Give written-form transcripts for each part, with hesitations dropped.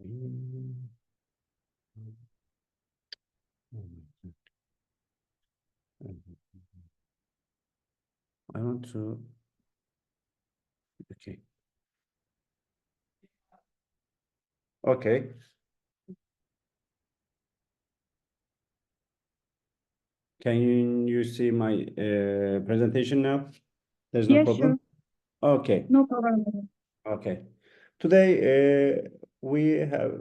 I want to, okay. Okay. Can you see my presentation now? There's no Yeah, problem? sure. Okay. No problem. Okay. Today we have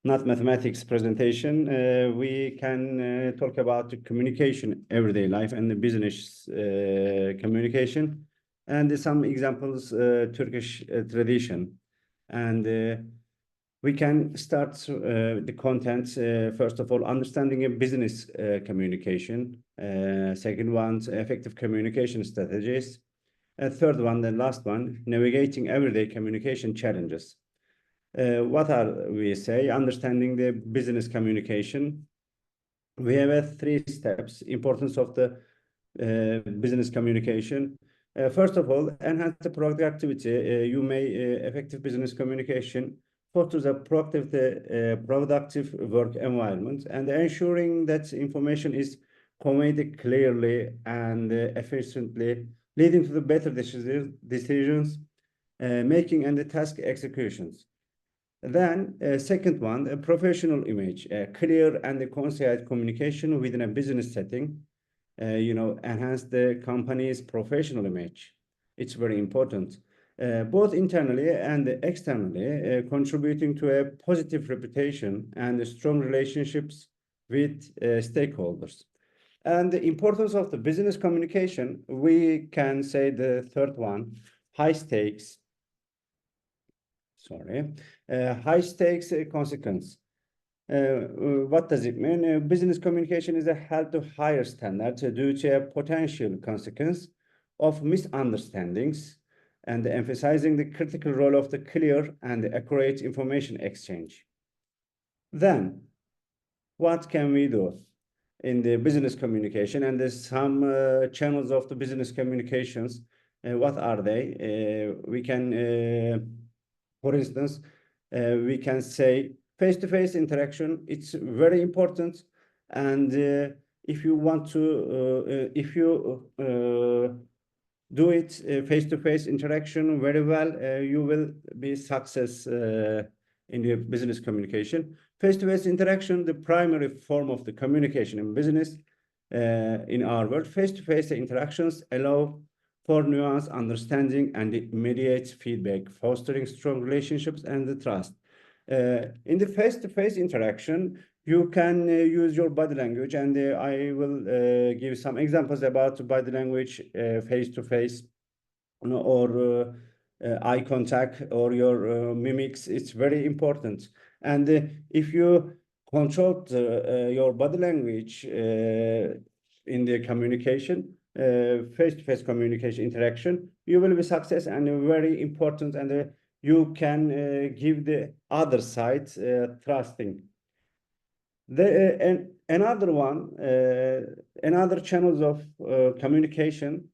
not mathematics presentation. We can talk about the communication, everyday life, and the business communication, and some examples, Turkish tradition. And we can start the content. First of all, understanding a business communication. Second one, effective communication strategies. Third one, the last one, navigating everyday communication challenges. What are we say? Understanding the business communication. We have three steps, importance of the business communication. First of all, enhance the productivity. You may effective business communication fosters a productive work environment and ensuring that information is conveyed clearly and efficiently, leading to the better decisions making and the task executions. Then, second one, a professional image, clear and concise communication within a business setting, enhance the company's professional image. It's very important, both internally and externally, contributing to a positive reputation and strong relationships with stakeholders. And the importance of the business communication, we can say the third one, high stakes, high stakes consequence. What does it mean? Business communication is held to higher standards due to a potential consequence of misunderstandings and emphasizing the critical role of the clear and accurate information exchange. Then, what can we do in the business communication? And there's some channels of the business communications. What are they? We can, for instance, we can say face-to-face interaction. It's very important. And if you want to, if you do it face-to-face interaction very well, you will be success in the business communication. Face-to-face interaction, the primary form of the communication in business in our world. Face-to-face interactions allow for nuance, understanding, and immediate feedback, fostering strong relationships and the trust. In the face-to-face interaction, you can use your body language, and I will give some examples about body language face-to-face, or eye contact, or your mimics. It's very important. And if you control your body language in the communication, face-to-face communication interaction, you will be success and very important, and you can give the other side trusting. Another one, another channels of communication,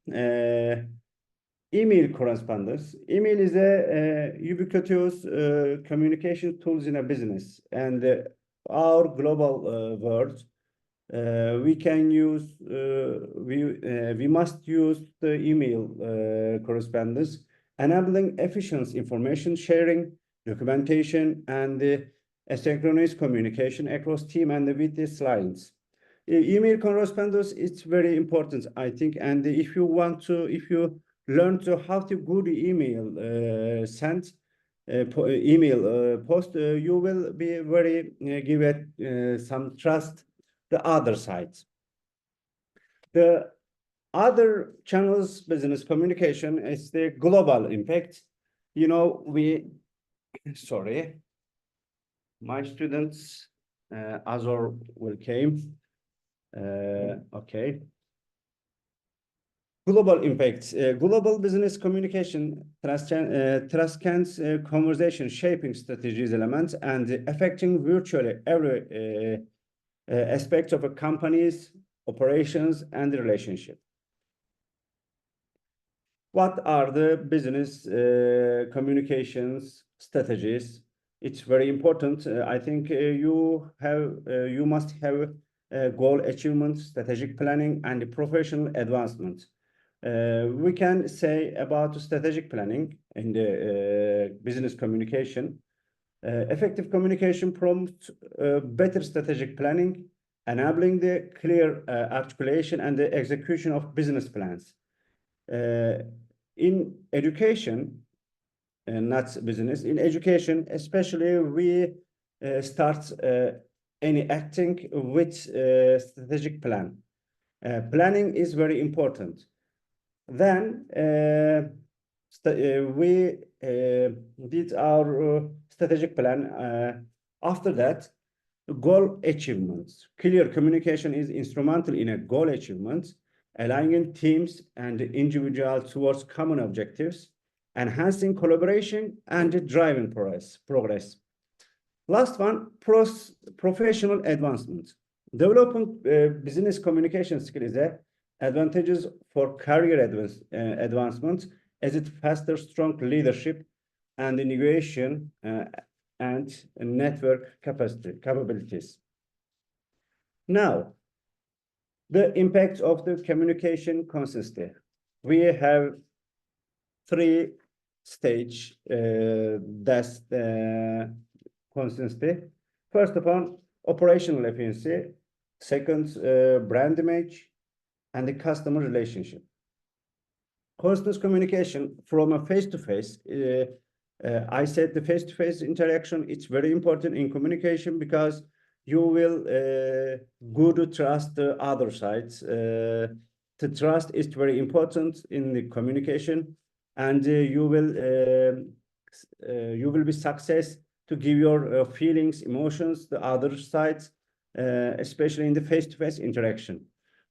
email correspondence. Email is a ubiquitous communication tools in a business, and our global world. We can use, we must use the email correspondence, enabling efficient information sharing, documentation, and asynchronous communication across team and with the clients. Email correspondence, it's very important, I think. And if you want to, if you learn to how to good email send, email post, you will be very give it some trust the other side. The other channels business communication is the global impact. We, sorry, my students, Azor will came. Okay. Global impacts. Global business communication transcends conversation shaping strategies elements and affecting virtually every aspect of a company's operations and relationship. What are the business communications strategies? It's very important. I think you must have goal achievement, strategic planning, and professional advancement. We can say about strategic planning in the business communication. Effective communication prompts better strategic planning, enabling the clear articulation and the execution of business plans. In education, not business, in education, especially, we start any acting with strategic plan. Planning is very important. Then we did our strategic plan. After that, goal achievements. Clear communication is instrumental in a goal achievement, aligning teams and individuals towards common objectives, enhancing collaboration and driving progress. Last one, professional advancement. Developing business communication skill is a advantages for career advancement as it fosters strong leadership and innovation and network capabilities. Now, the impact of the communication consistency. We have three stage that's consistency. First of all, operational efficiency. Second, brand image, and the customer relationship. Constant communication from a face-to-face. I said the face-to-face interaction, it's very important in communication because you will good to trust the other sides. The trust is very important in the communication, and you will be success to give your feelings, emotions, the other sides, especially in the face-to-face interaction.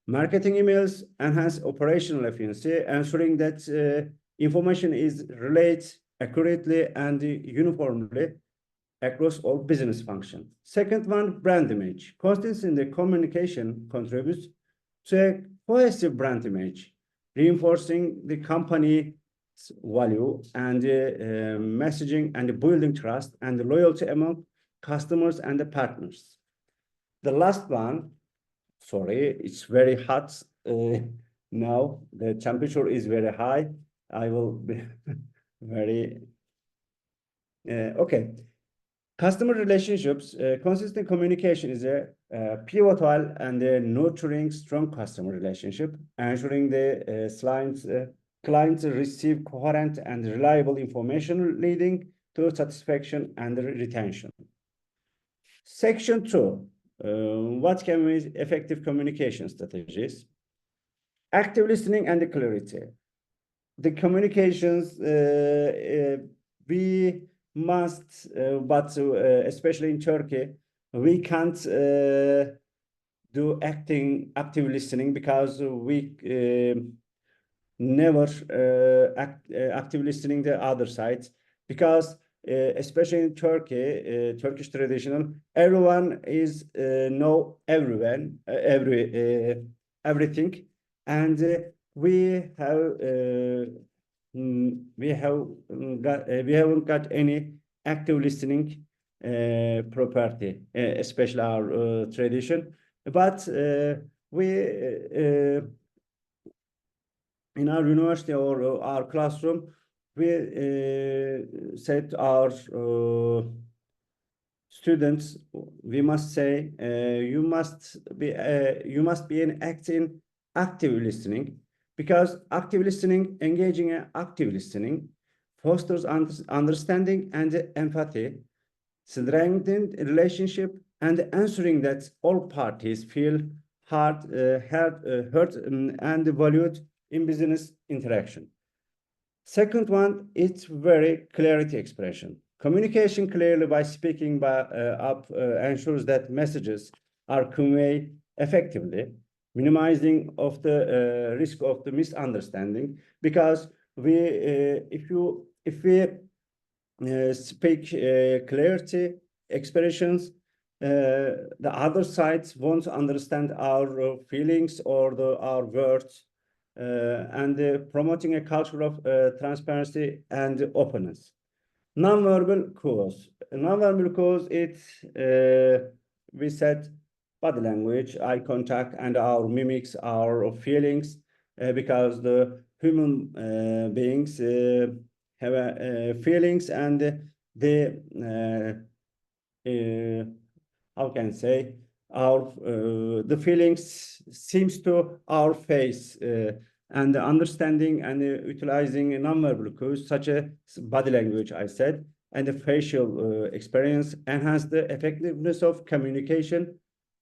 Marketing emails enhance operational efficiency, ensuring that information is relayed accurately and uniformly across all business functions. Second one, brand image. Constance in the communication contributes to a cohesive brand image, reinforcing the company's value and messaging and building trust and loyalty among customers and the partners. The last one, sorry, it's very hot now. The temperature is very high. I will be very okay. Customer relationships, consistent communication is a pivotal and nurturing strong customer relationship, ensuring the clients receive coherent and reliable information, leading to satisfaction and retention. Section 2. What can be effective communication strategies? Active listening and clarity. The communications we must, but especially in Turkey, we can't do active listening because we never active listening the other sides, because especially in Turkey, Turkish traditional, everyone is know everything, and we haven't got any active listening property, especially our tradition. But we in our university or our classroom, we said our students, we must say you must be an active listening, because active listening, engaging in active listening, fosters understanding and empathy, strengthening relationship, and ensuring that all parties feel heard and valued in business interaction. Second one, it's very clarity expression. Communication clearly by speaking up ensures that messages are conveyed effectively, minimizing of the risk of the misunderstanding. Because if we speak clarity expressions, the other sides won't understand our feelings or our words, and promoting a culture of transparency and openness. Non-verbal cues. non-verbal cues, we said body language, eye contact, and our mimics, our feelings, because the human beings have feelings, and how can I say, our the feelings seems to our face, and the understanding and utilizing nonverbal cues such as body language, I said, and the facial experience enhance the effectiveness of communication,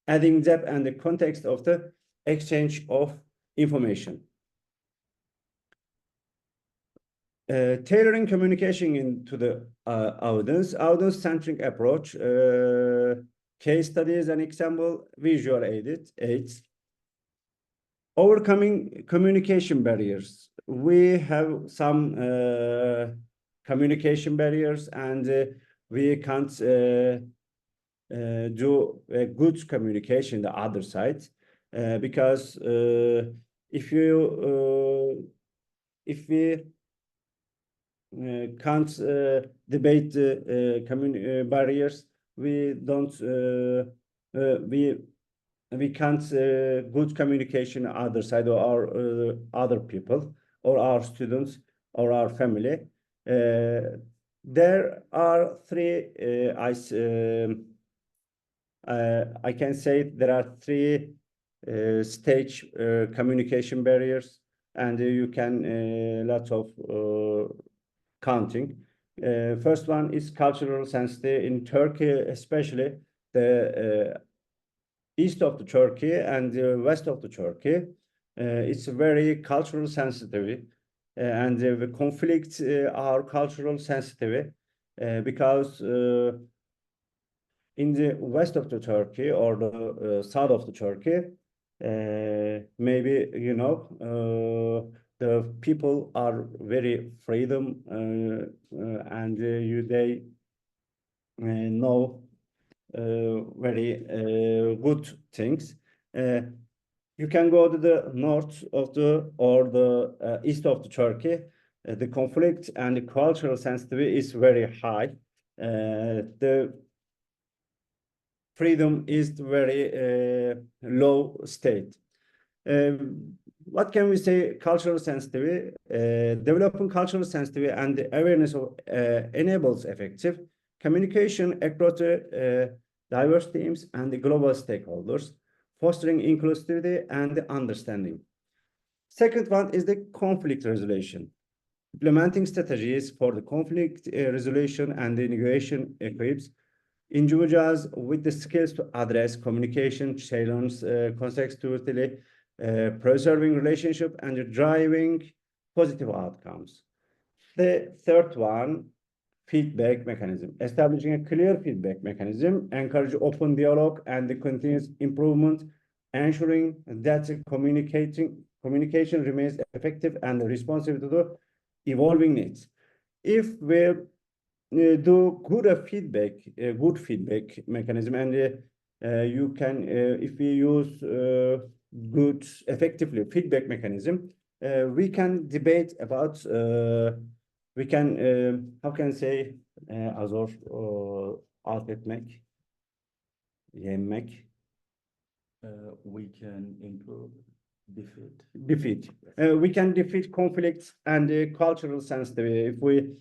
adding depth and the context of the exchange of information. Tailoring communication into the audience-centric approach, case studies and example, visual aids, overcoming communication barriers. We have some communication barriers, and we can't do a good communication the other side, because if we can't debate the barriers, we don't we can't good communication other side, or our other people, or our students, or our family. There are three I can say there are three stage communication barriers, and you can lot of counting. First one is cultural sensitivity in Turkey, especially the east of the Turkey and the west of the Turkey. It's very cultural sensitive, and the conflicts are cultural sensitive, because in the west of the Turkey, or the south of the Turkey, maybe you know, the people are very freedom, and they know very good things. You can go to the north of the, or the east of the Turkey. The conflict and the cultural sensitivity is very high. The freedom is very low state. What can we say? Cultural sensitivity, developing cultural sensitivity and the awareness of enables effective communication across the diverse teams and the global stakeholders, fostering inclusivity and understanding. Second one is the conflict resolution. Implementing strategies for the conflict resolution and the negotiation equips individuals with the skills to address communication challenges consecutively, preserving relationship and driving positive outcomes. The third one, feedback mechanism. Establishing a clear feedback mechanism, encourage open dialogue and the continuous improvement, ensuring that communication remains effective and responsive to the evolving needs. If we do good feedback mechanism, and you can, if we use good effectively feedback mechanism, we can debate about, we can how can I say, azor alt etmek, yenmek, We can improve, defeat. We can defeat conflicts and cultural sensitivity if we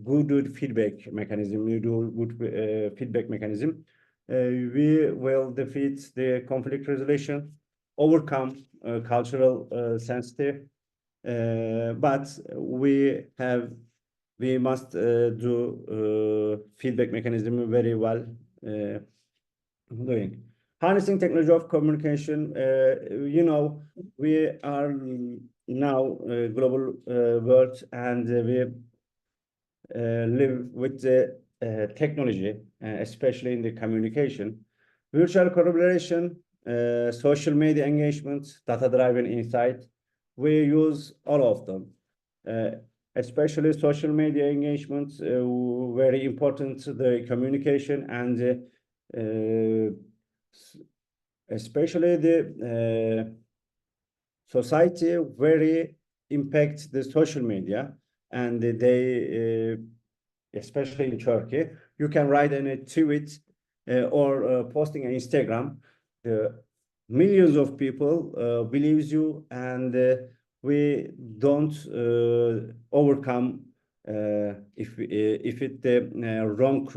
good feedback mechanism. We do good feedback mechanism. We will defeat the conflict resolution, overcome cultural sensitive. But we must do feedback mechanism very well doing. Harnessing technology of communication, you know, we are now global world, and we live with the technology, especially in the communication, virtual collaboration, social media engagement, data-driven insight. We use all of them, especially social media engagement, very important to the communication, and especially the society very impacts the social media, and they especially in Turkey. You can write in a tweet or posting on Instagram. Millions of people believes you, and we don't overcome if it the wrong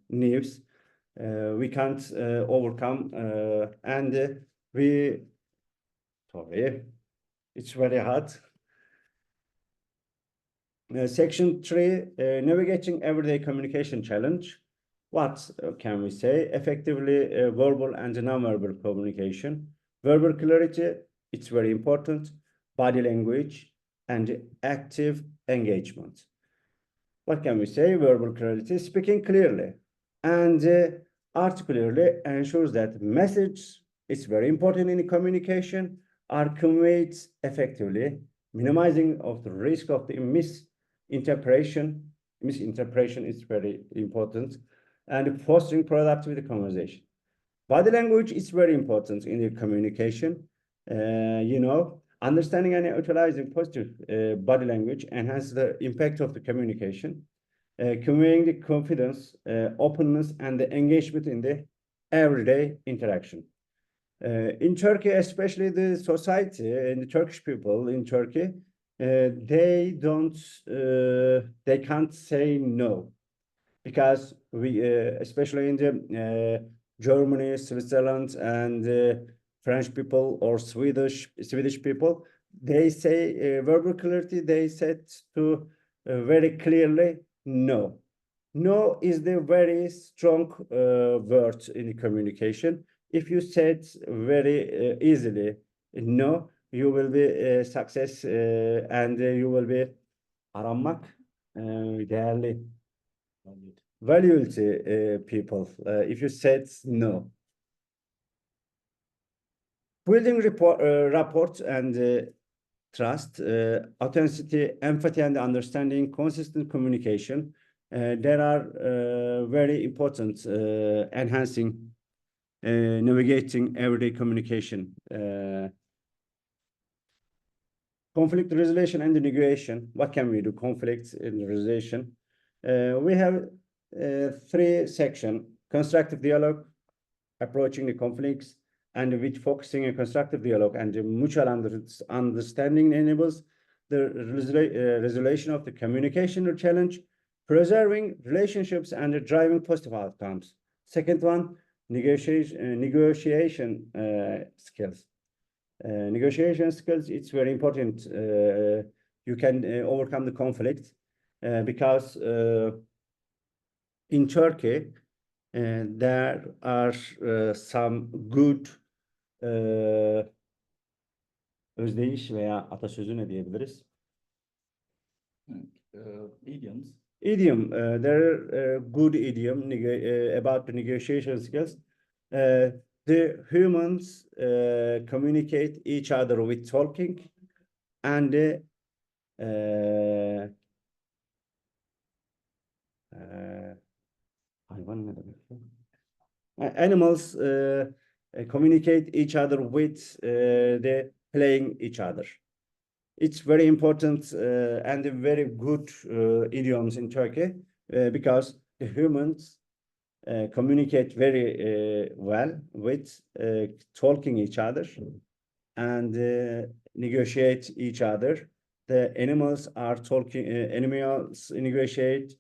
news. We can't overcome, and we sorry, it's very hard. Section 3, navigating everyday communication challenge. What can we say? Effectively verbal and non-verbal communication. Verbal clarity, it's very important. Body language and active engagement. What can we say? Verbal clarity, speaking clearly and articulately ensures that message is very important in communication are conveyed effectively, minimizing of the risk of the misinterpretation. Misinterpretation is very important, and fostering productivity conversation. Body language is very important in the communication. Understanding and utilizing positive body language enhances the impact of the communication, conveying the confidence, openness, and the engagement in the everyday interaction. In Turkey, especially the society and the Turkish people in Turkey, they can't say no, because we, especially in the Germany, Switzerland, and French people or Swedish people, they say verbal clarity. They said to very clearly no. No is the very strong word in communication. If you said very easily no, you will be success, and you will be aranmak değerli valued people if you said no. Building rapport and trust, authenticity, empathy, and understanding, consistent communication. There are very important enhancing navigating everyday communication. Conflict resolution and negotiation. What can we do? Conflict and resolution. We have 3 sections: constructive dialogue, approaching the conflicts, and which focusing on constructive dialogue and mutual understanding enables the resolution of the communication challenge, preserving relationships and driving positive outcomes. Second one, negotiation skills. Negotiation skills, it's very important. You can overcome the conflict because in Turkey there are some good özdeyiş veya atasözü ne diyebiliriz? Idioms. Idiom. There are good idiom about the negotiation skills. The humans communicate each other with talking, and animals communicate each other with the playing each other. It's very important and very good idioms in Turkey because the humans communicate very well with talking each other and negotiate each other. The animals are talking. Animals negotiate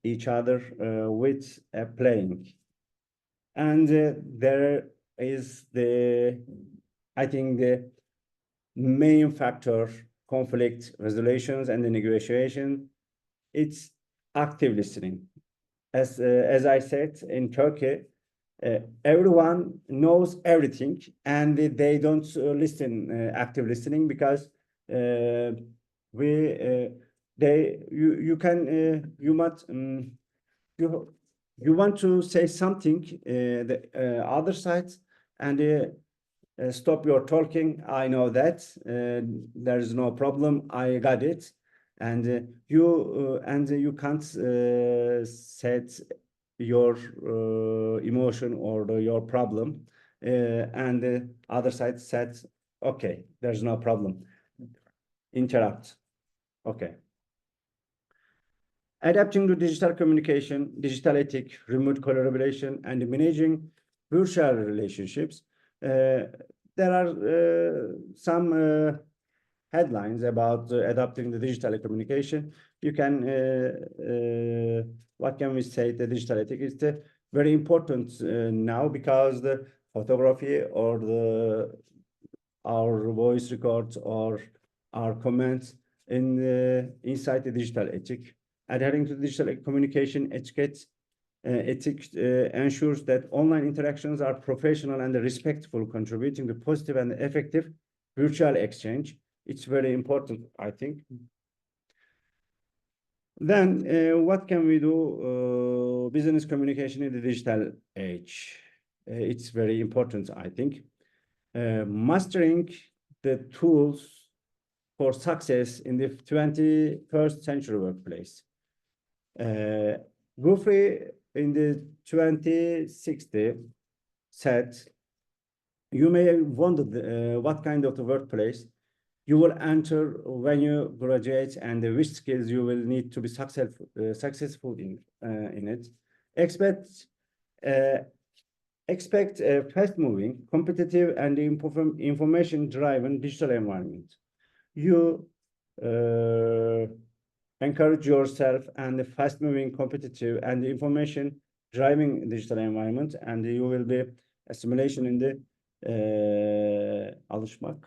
each other with playing, and there is I think the main factor conflict resolutions and the negotiation. It's active listening. As I said, in Turkey, everyone knows everything, and they don't listen active listening because you want to say something the other side, and stop your talking. I know that there is no problem. I got it, and you can't set your emotion or your problem, and the other side said, okay, there's no problem. Interrupt. Okay. Adapting to digital communication, digital ethic, remote collaboration, and managing virtual relationships. There are some headlines about adapting the digital communication. You can, what can we say? The digital ethic is very important now, because the photography or our voice records or our comments inside the digital ethic. Adhering to digital communication etiquette, ethics ensures that online interactions are professional and respectful, contributing to positive and effective virtual exchange. It's very important, I think. Then, what can we do? Business communication in the digital age. It's very important, I think. Mastering the tools for success in the 21st century workplace. Guthrie in the 2060 said, you may wonder what kind of the workplace you will enter when you graduate and which skills you will need to be successful in it. Expect a fast-moving, competitive, and information-driven digital environment. You encourage yourself and the fast-moving, competitive, and information-driving digital environment, and you will be assimilation in the alışmak.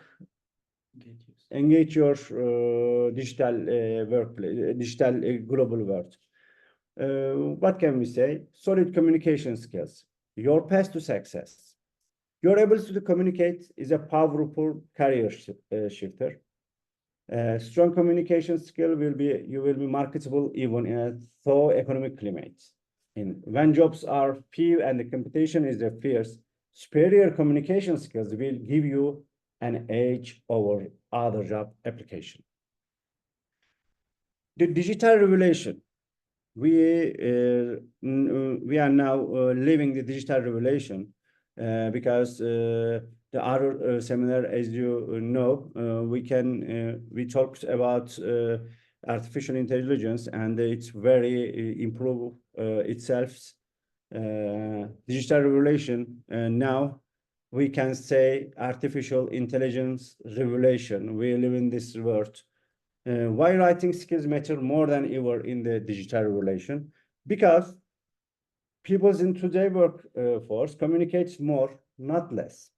Engage your digital workplace, digital global world. What can we say? Solid communication skills. Your path to success. Your ability to communicate is a powerful career shifter. Strong communication skill you will be marketable even in a tough economic climate. When jobs are few and the competition is fierce, superior communication skills will give you an edge over other job application. The digital revolution. We are now living the digital revolution because the other seminar, as you know, we talked about artificial intelligence, and it's very improve itself. Digital revolution. Now we can say artificial intelligence revolution. We live in this world. Why writing skills matter more than ever in the digital revolution? Because people in today's workforce communicates more, not less.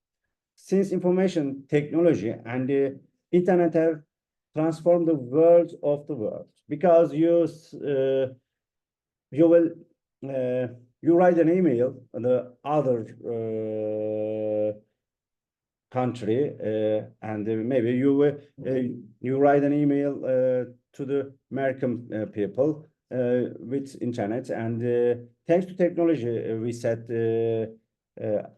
Since information technology and the internet have transformed the world of the world, because you write an email to the other country, and maybe you write an email to the American people with internet, and thanks to technology, we said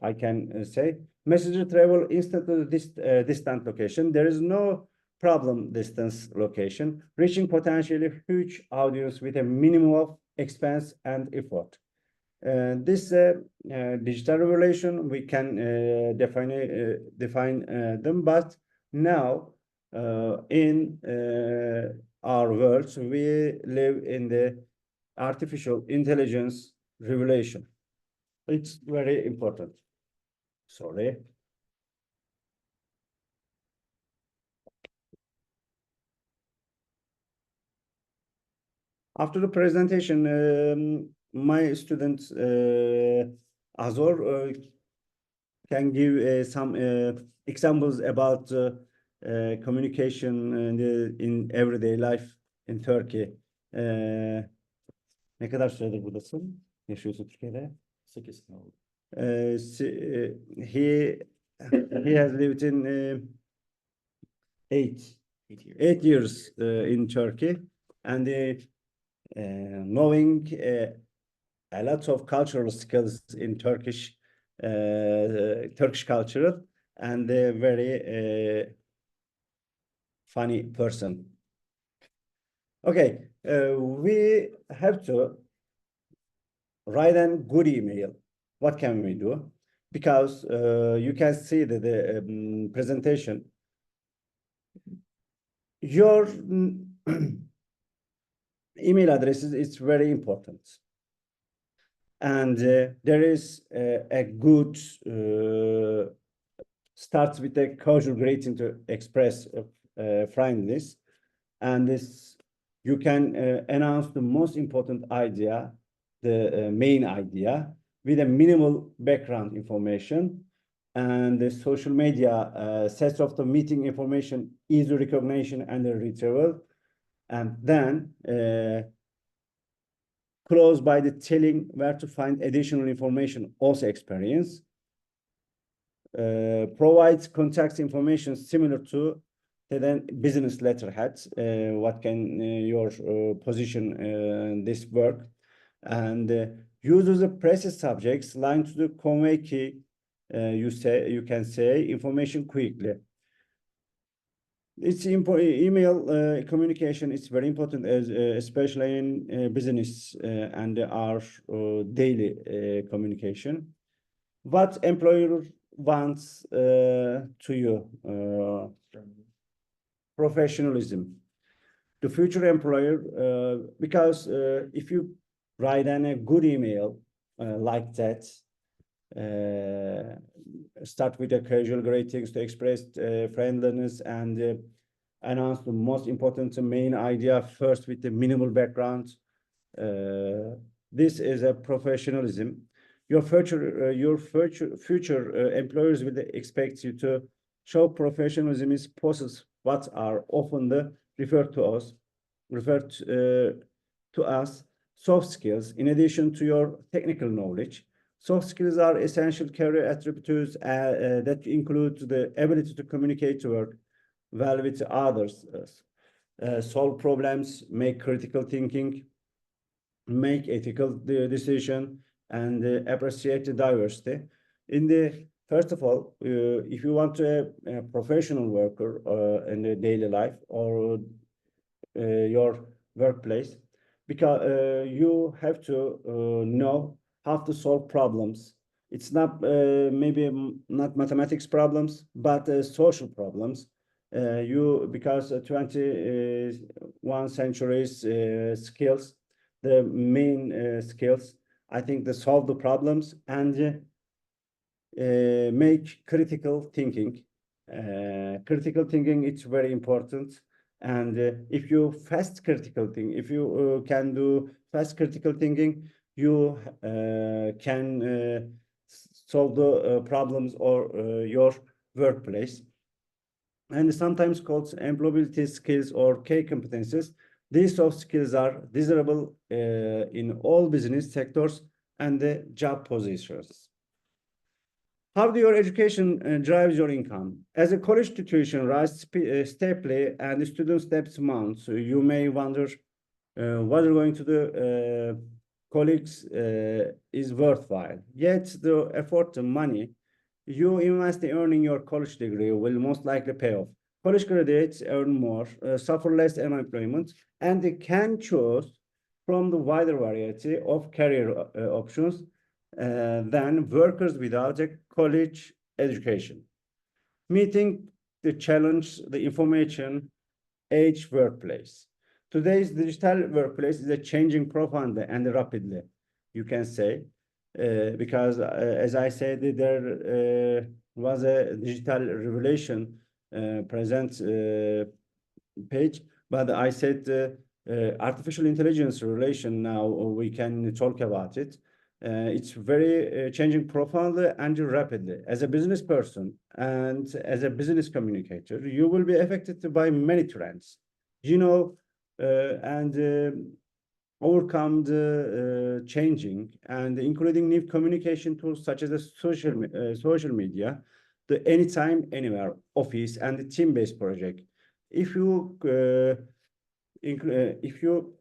I can say messages travel instantly to distant location. There is no problem distance location, reaching potentially huge audience with a minimum of expense and effort. This digital revolution, we can define them, but now in our world, we live in the artificial intelligence revolution. It's very important. Sorry. After the presentation, my student Azor can give some examples about communication in everyday life in Turkey. Ne kadar süredir buradasın? Yaşıyorsun Türkiye'de? 8 sene oldu. He has lived in 8 years in Turkey, and knowing a lot of cultural skills in Turkish culture, and a very funny person. Okay, we have to write a good email. What can we do? Because you can see the presentation. Your email addresses is very important. And there is a good starts with a casual greeting to express friendliness, and this you can announce the most important idea, the main idea, with a minimal background information, and the social media sets of the meeting information, easy recognition and the retrieval, and then close by the telling where to find additional information, also experience. Provides contact information similar to the then business letterhead. What can your position in this work, and uses the press subjects line to the convey key. You can say information quickly. It's email communication is very important, as especially in business and our daily communication. What employer wants to you? Professionalism. The future employer, because if you write a good email like that, start with a casual greetings to express friendliness and announce the most important main idea first with the minimal background. This is a professionalism. Your future employers will expect you to show professionalism is process what are often referred to as soft skills. In addition to your technical knowledge, soft skills are essential career attributes that include the ability to communicate, to work well with others, solve problems, make critical thinking, make ethical decision, and appreciate the diversity. First of all, if you want to a professional worker in the daily life or your workplace, because you have to know how to solve problems. It's not maybe not mathematics problems, but social problems. Because 21 centuries skills, the main skills, I think, they solve the problems and make critical thinking. Critical thinking, it's very important. And if you if you can do fast critical thinking, you can solve the problems or your workplace. And sometimes called employability skills or key competences. These soft skills are desirable in all business sectors and the job positions. How do your education drives your income? As a college tuition rises steeply and the student steps months, so you may wonder what you're going to do. Colleagues is worthwhile. Yet the effort and money you invest in earning your college degree will most likely pay off. College graduates earn more, suffer less unemployment, and they can choose from the wider variety of career options than workers without a college education. Meeting the challenge, the information age workplace. Today's digital workplace is changing profoundly and rapidly, you can say, because as I said, there was a digital revolution present page, but I said artificial intelligence relation. Now we can talk about it. It's very changing profoundly and rapidly. As a business person and as a business communicator, you will be affected by many trends, you know, and overcome the changing and including new communication tools such as the social media, the anytime, anywhere office and the team-based project. If you if you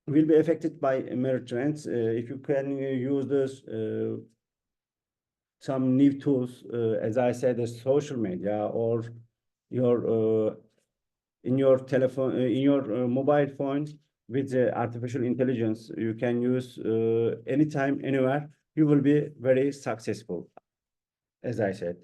will be affected by emerging trends, if you can use this some new tools, as I said, the social media or your in your telephone, in your mobile phone with artificial intelligence, you can use anytime, anywhere. You will be very successful, as I said.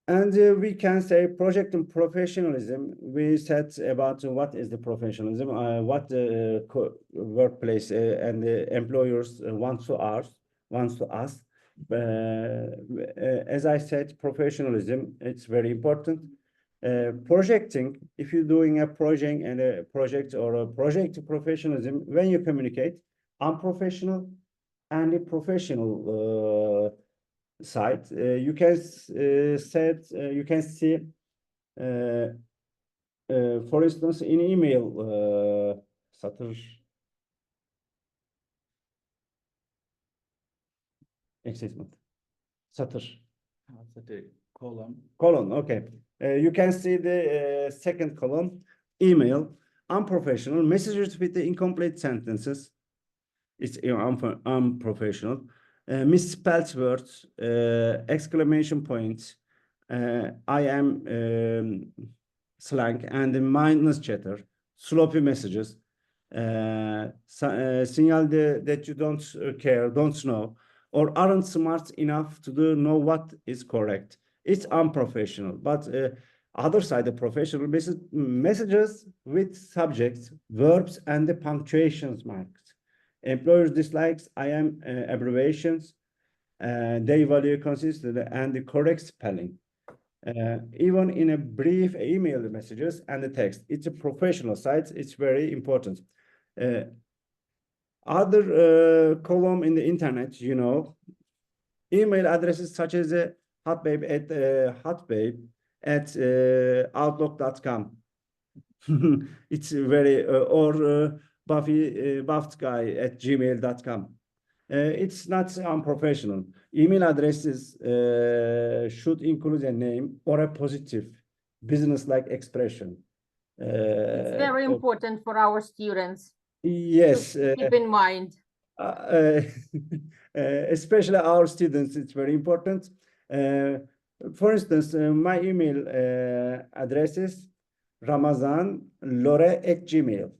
And we can say project and professionalism. We said about what is the professionalism, what the workplace and the employers wants to ask. As I said, professionalism, it's very important. Projecting, if you're doing a project and a project or a project professionalism, when you communicate, unprofessional and a professional side, you can you can see, for instance, in email, satır excitement, satır That's the column. colon. Okay, you can see the second column, email, unprofessional messages with the incomplete sentences. It's unprofessional. Misspelled words, exclamation points, I am slang, and the mindless chatter, sloppy messages, signal that you don't care, don't know, or aren't smart enough to know what is correct. It's unprofessional. But other side, the professional messages with subjects, verbs, and the punctuations marks. Employers dislikes I am abbreviations. They value consistency and the correct spelling. Even in a brief email messages and the text, it's a professional site. It's very important. Other column in the internet, you know, email addresses such as hotbabe at outlook.com. It's very or buffedguy at gmail.com. It's not unprofessional. Email addresses should include a name or a positive business-like expression. It's very important for our students. Yes. To keep in mind. Especially our students, it's very important. For instance, my email address is ramazanlore@gmail.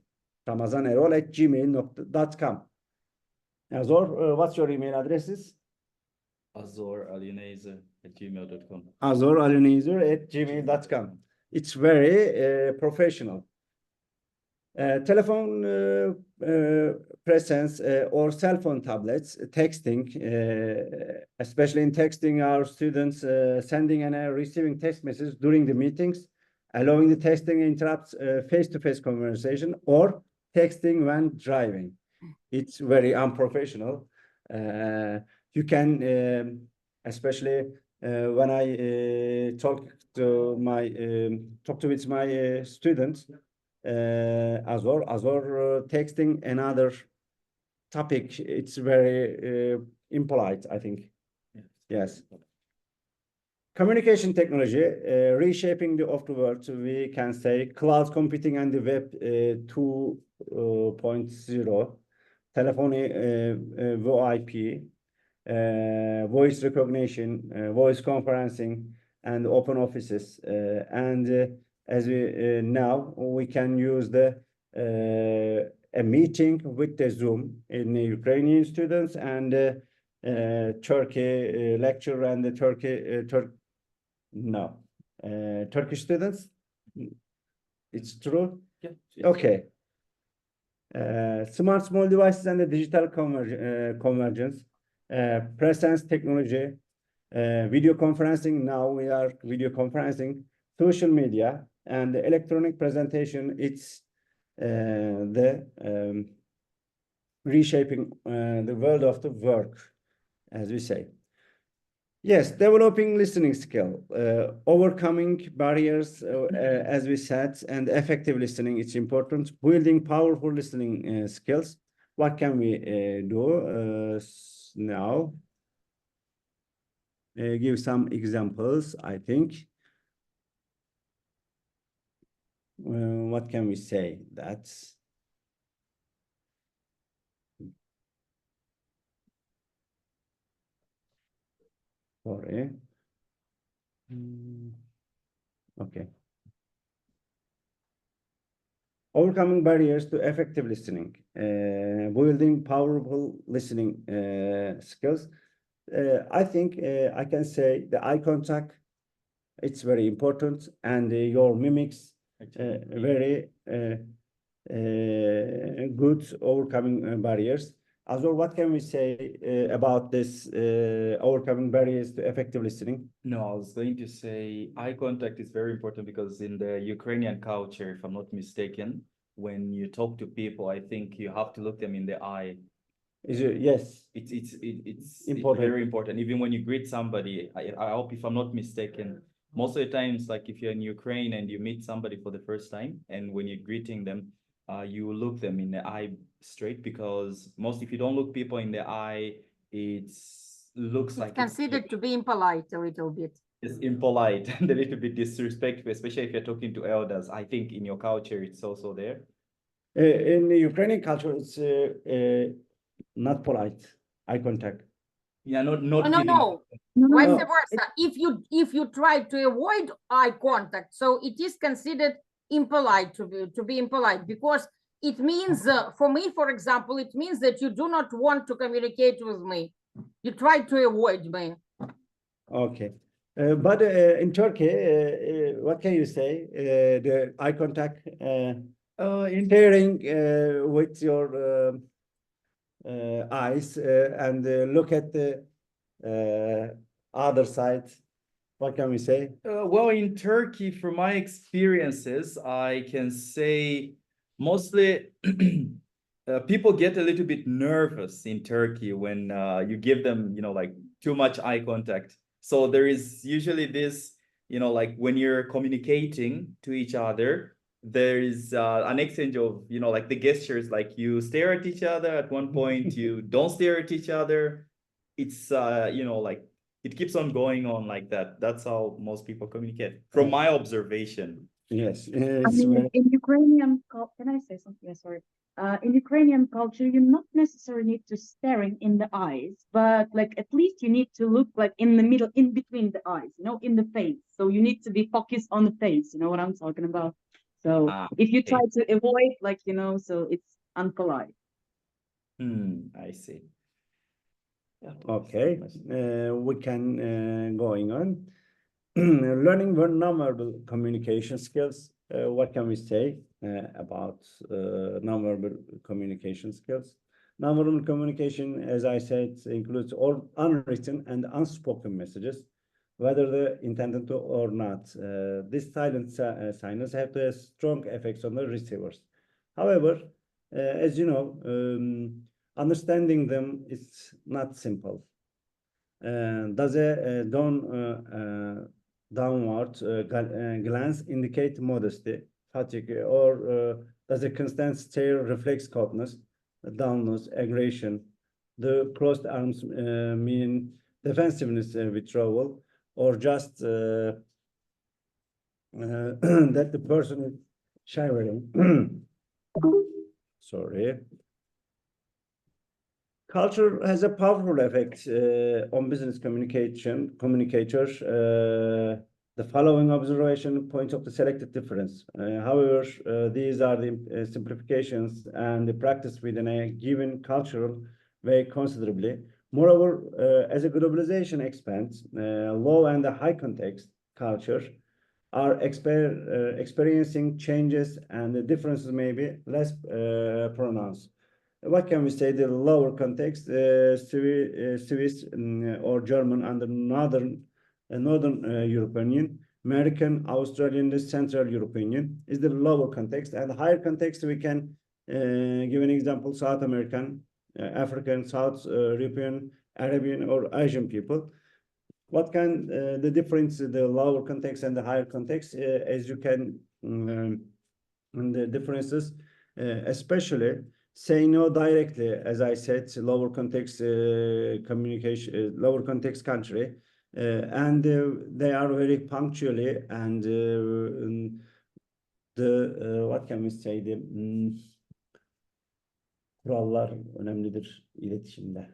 ramazanerol@gmail.com. Azor, what's your email addresses? azoralienazer@gmail.com. azoralienazer@gmail.com. It's very professional. Telephone presence or cell phone tablets, texting, especially in texting our students, sending and receiving text messages during the meetings, allowing the texting interrupts face-to-face conversation, or texting when driving. It's very unprofessional. You can, especially when I talk with my students, Azor texting another topic. It's very impolite, I think. Yes. Communication technology, reshaping of the world. We can say cloud computing and the web 2.0, telephony, VoIP, voice recognition, voice conferencing, and open offices. As we now we can use the a meeting with the Zoom in the Ukrainian students and Turkey lecture and the Turkish students. It's true. Yeah. Okay. Smart small devices and the digital convergence, presence technology, video conferencing. Now we are video conferencing, social media, and the electronic presentation. It's the reshaping the world of the work, as we say. Yes, developing listening skill, overcoming barriers, as we said, and effective listening, it's important. Building powerful listening skills. What can we do now? Give some examples, I think. What can we say? That's sorry. Okay. Overcoming barriers to effective listening, building powerful listening skills. I think I can say the eye contact, It's very important, and your mimics Actually, very good overcoming barriers. As well, what can we say about this overcoming barriers to effective listening? no, I was going to say eye contact is very important because in the Ukrainian culture, if I'm not mistaken, when you talk to people, I think you have to look them in the eye. Is it, yes, It's Important. very important. Even when you greet somebody, I hope if I'm not mistaken, most of the times, like if you're in Ukraine and you meet somebody for the first time, and when you're greeting them, you look them in the eye straight because most if you don't look people in the eye, it's looks It's like considered to be impolite a little bit. it's impolite and a little bit disrespectful, especially if you're talking to elders. I think in your culture it's also there. in the Ukrainian culture, it's not polite. Eye contact. Yeah, not Oh, no, giving. no, vice no. versa. If you try to avoid eye contact, so it is considered impolite to be impolite because it means for me, for example, it means that you do not want to communicate with me. You try to avoid me. Okay. But in Turkey, what can you say? The eye contact, staring with your eyes and look at the other side. What can we say? Well, in Turkey, from my experiences, I can say mostly people get a little bit nervous in Turkey when you give them, like too much eye contact. So there is usually this, like when you're communicating to each other, there is an exchange of, like the gestures, like you stare at each other at one point, you don't stare at each other. It's, like it keeps on going on like that. That's how most people communicate, from my observation. Yes, I it's mean, very, in Ukrainian, can I say something? Yeah, sorry. In Ukrainian culture, you not necessarily need to staring in the eyes, but like at least you need to look like in the middle, in between the eyes, in the face. So you need to be focused on the face. You know what I'm talking about? So if you try to avoid, like, so it's unpolite. I see. okay. We can going on. Learning nonverbal communication skills. What can we say about nonverbal communication skills? Nonverbal communication, as I said, includes all unwritten and unspoken messages, whether they're intended to or not. These silent signals have the strong effects on the receivers. However, as you know, understanding them is not simple. Does a downward glance indicate modesty, fatigue, or does a constant stare reflect coldness, downness, aggression? The crossed arms mean defensiveness, withdrawal, or just that the person is shivering. Sorry. Culture has a powerful effect on business communicators. The following observation points of the selected difference. However, these are the simplifications and the practice within a given cultural vary considerably. Moreover, as a globalization expands, low and high context culture are experiencing changes, and the differences may be less pronounced. What can we say? The lower context, Swiss or German under northern European, American, Australian, the Central European is the lower context, and the higher context we can give an example: South American, African, South European, Arabian, or Asian people. What can the difference, the lower context and the higher context, as you can, and the differences, especially say no directly, as I said, lower context communication, lower context country, and they are very punctually, and the what can we say, the kurallar önemlidir iletişimde.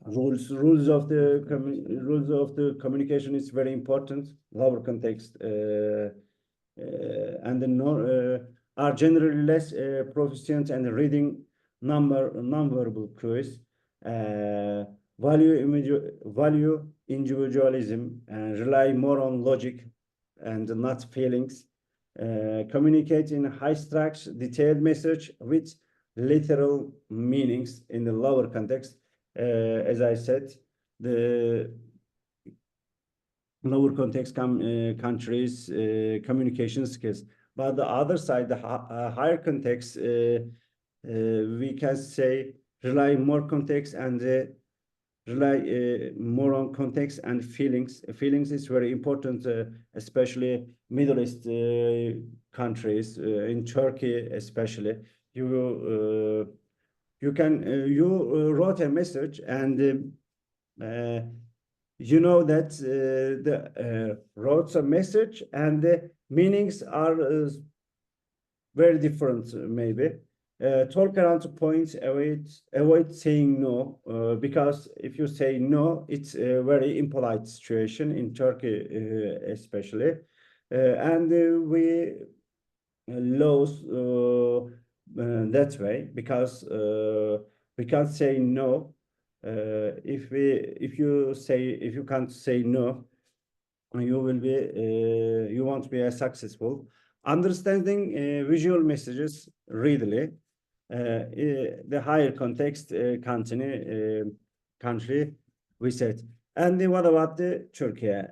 Rules of the communication is very important. Lower context and are generally less proficient and reading nonverbal cues. Value individualism and rely more on logic and not feelings. Communicate in high structure, detailed message with literal meanings in the lower context. As I said, the lower context countries communication skills. But the other side, the higher context, we can say rely more context and rely more on context and feelings. Feelings is very important, especially Middle East countries, in Turkey especially. You can you wrote a message and you know that the wrote a message and the meanings are very different, maybe. Talk around the points, avoid saying no, because if you say no, it's a very impolite situation in Turkey, especially. And we lose that way because we can't say no. If you can't say no, you won't be as successful. Understanding visual messages readily, the higher context country we said. And what about the Turkey?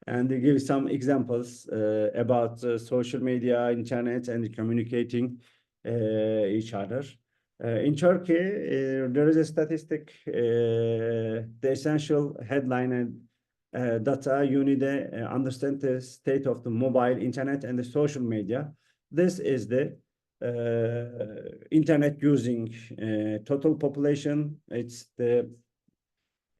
And they give some examples about social media, internet, and communicating each other. In Turkey, there is a statistic, the essential headline and data you need to understand the state of the mobile internet and the social media. This is the internet using total population. It's the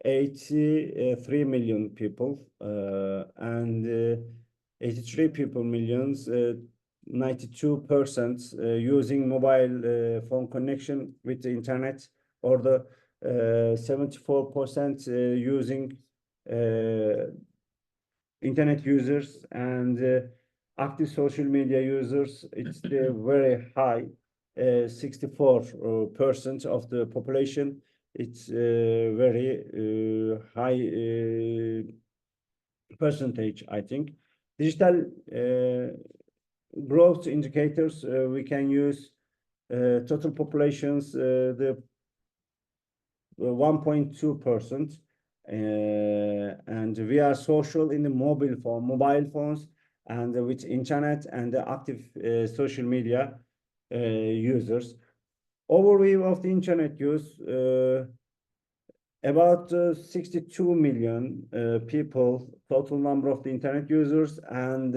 83 million people and 83 people millions, 92% using mobile phone connection with the internet, or the 74% using internet users and active social media users. It's very high, 64% of the population. It's very high percentage, I think. Digital growth indicators, we can use total populations, the 1.2%. And we are social in the mobile phones and with internet and the active social media users. Overview of the internet use, about 62 million people, total number of the internet users, and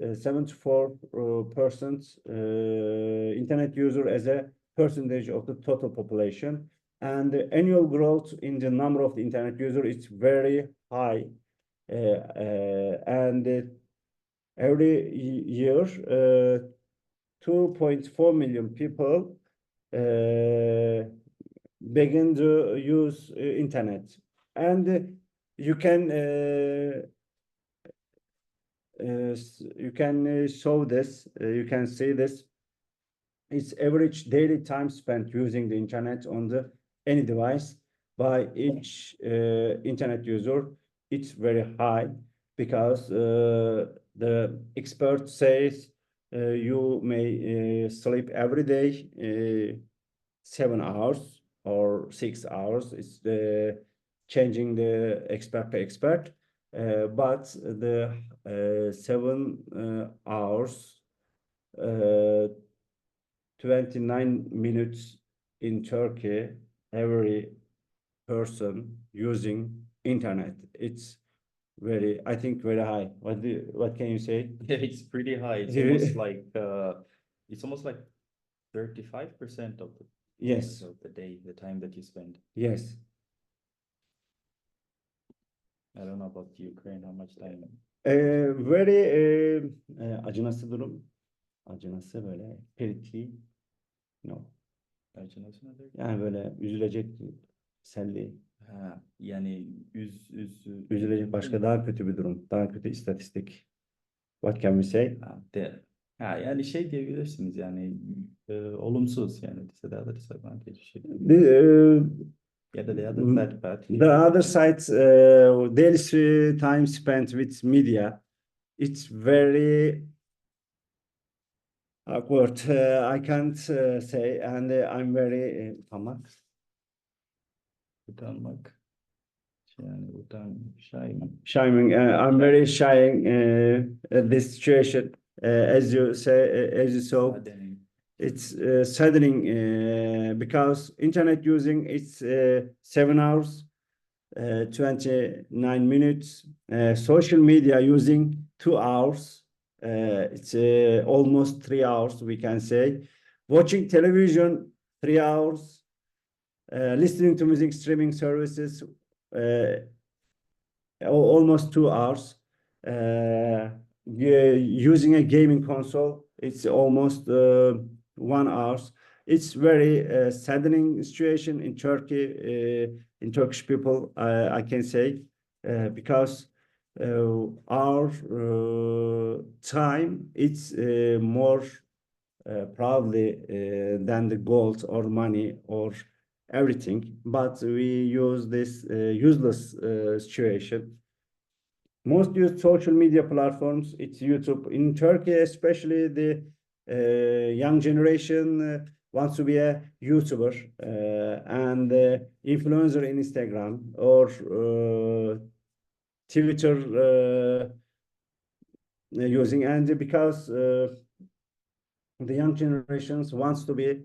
74% internet user as a percentage of the total population. And the annual growth in the number of the internet user is very high. And every year, 2.4 million people begin to use internet. And you can show this, you can see this. It's average daily time spent using the internet on any device by each internet user. It's very high because the expert says you may sleep every day 7 hours or 6 hours. It's changing the expert to expert, but the 7 hours, 29 minutes in Turkey, every person using internet. It's very, I think, very high. What can you say? Yeah, it's pretty high. It's almost like 35% of the Yes. of the day, the time that you spend. Yes. I don't know about Ukraine, how much time. Very acı nasıl durum? Acı nasıl böyle pretty, no. Acı nasıl nedir? Yani böyle üzülecek selli. Ha, yani Üzülecek başka daha kötü bir durum. Daha kötü istatistik. What can we say? Yani şey diyebilirsiniz yani olumsuz yani disadvantage şey. Yeah, the other Mm, bad part. The other sides, daily time spent with media, it's very awkward. I can't say, and I'm very Utanmak. Yani shying. I'm very shying at this situation. As you say, as you saw, it's saddening because internet using it's 7 hours, 29 minutes. Social media using 2 hours. It's almost 3 hours, we can say. Watching television 3 hours. Listening to music streaming services almost 2 hours. Using a gaming console, it's almost 1 hour. It's very saddening situation in Turkey, in Turkish people, I can say, because our time it's more probably than the gold or money or everything, but we use this useless situation. Most used social media platforms, it's YouTube. In Turkey, especially the young generation wants to be a YouTuber and influencer in Instagram or Twitter using, and because the young generations wants to be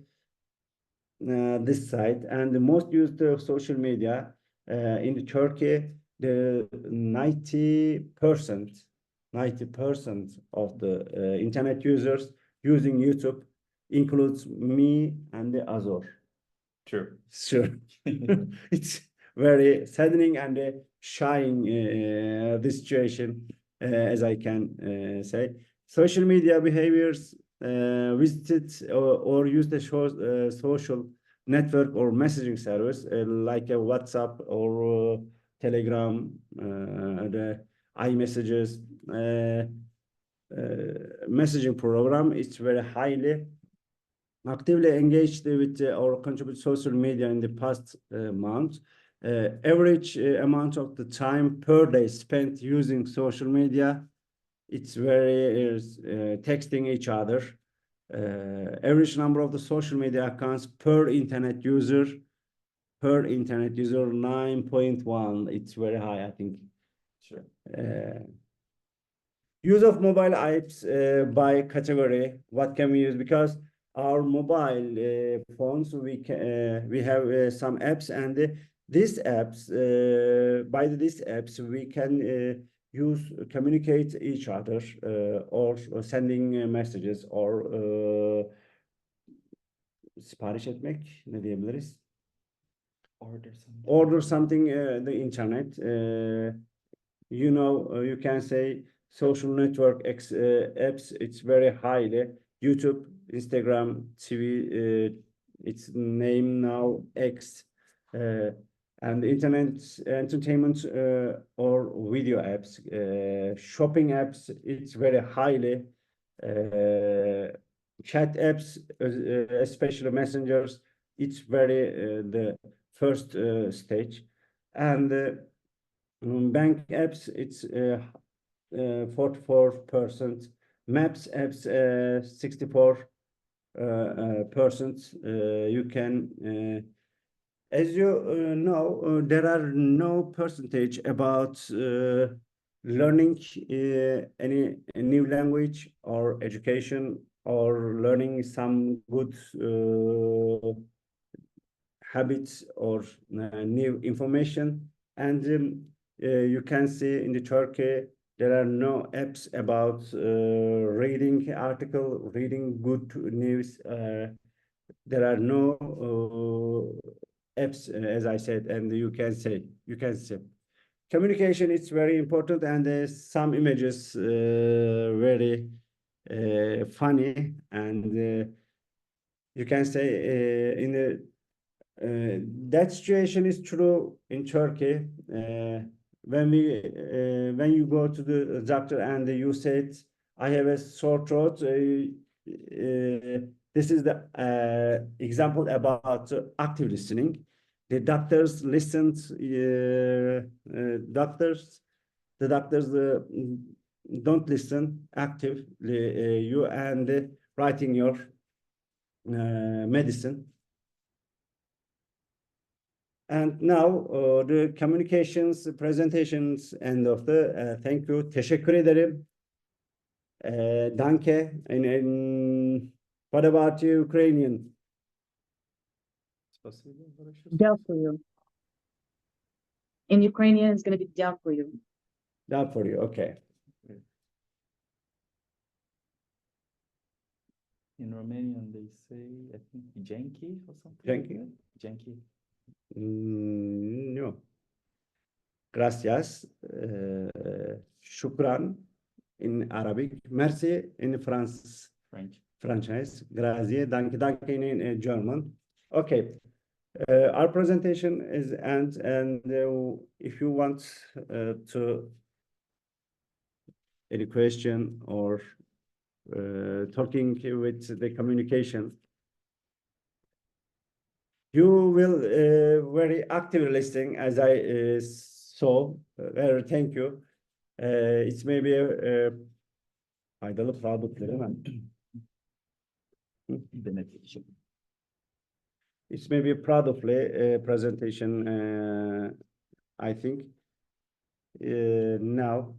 this site, and the most used social media in Turkey, the 90% of the internet users using YouTube includes me and the Azor. True. Sure. It's very saddening and shying this situation, as I can say. Social media behaviors visited or used a social network or messaging service like a WhatsApp or Telegram, the iMessages messaging program. It's very highly actively engaged with or contribute social media in the past month. Average amount of the time per day spent using social media, it's very texting each other. Average number of the social media accounts per internet user 9.1. It's very high, I think. Sure. Use of mobile apps by category. What can we use? Because our mobile phones, we have some apps, and these apps, by these apps, we can use communicate each other or sending messages or sipariş etmek ne diyebiliriz? Order something the internet. You can say social network apps, it's very highly. YouTube, Instagram, TV, it's name now X, and internet entertainment or video apps, shopping apps, it's very highly. Chat apps, especially messengers, it's very the first stage, and bank apps, it's 44%. Maps apps, 64%. You can, as you know, there are no percentage about learning any new language or education or learning some good habits or new information. And you can see in the Turkey, there are no apps about reading article, reading good news. There are no apps, as I said, and you can see. Communication is very important, and some images very funny, and you can say in the that situation is true in Turkey. When you go to the doctor and you said, I have a sore throat, this is the example about active listening. The doctors listened. The doctors don't listen actively. You and writing your medicine. And now the communications presentations end of the thank you. Teşekkür ederim. Danke. And what about Ukrainian? Дякую. In Ukrainian, it's going to be дякую. That for you. Okay. In Romanian, they say, I think, Jenki or something. Jenki? Like that. Jenki. No. Gracias. Shukran in Arabic. Merci in France. French. Franchise. Grazie. Danke. Danke in German. Okay. Our presentation is end, and if you want to any question or talking with the communication, you will very active listening, as I saw. Very thank you. It's maybe faydalı product, değil mi? Beneficial. It's maybe proudly presentation. I think now.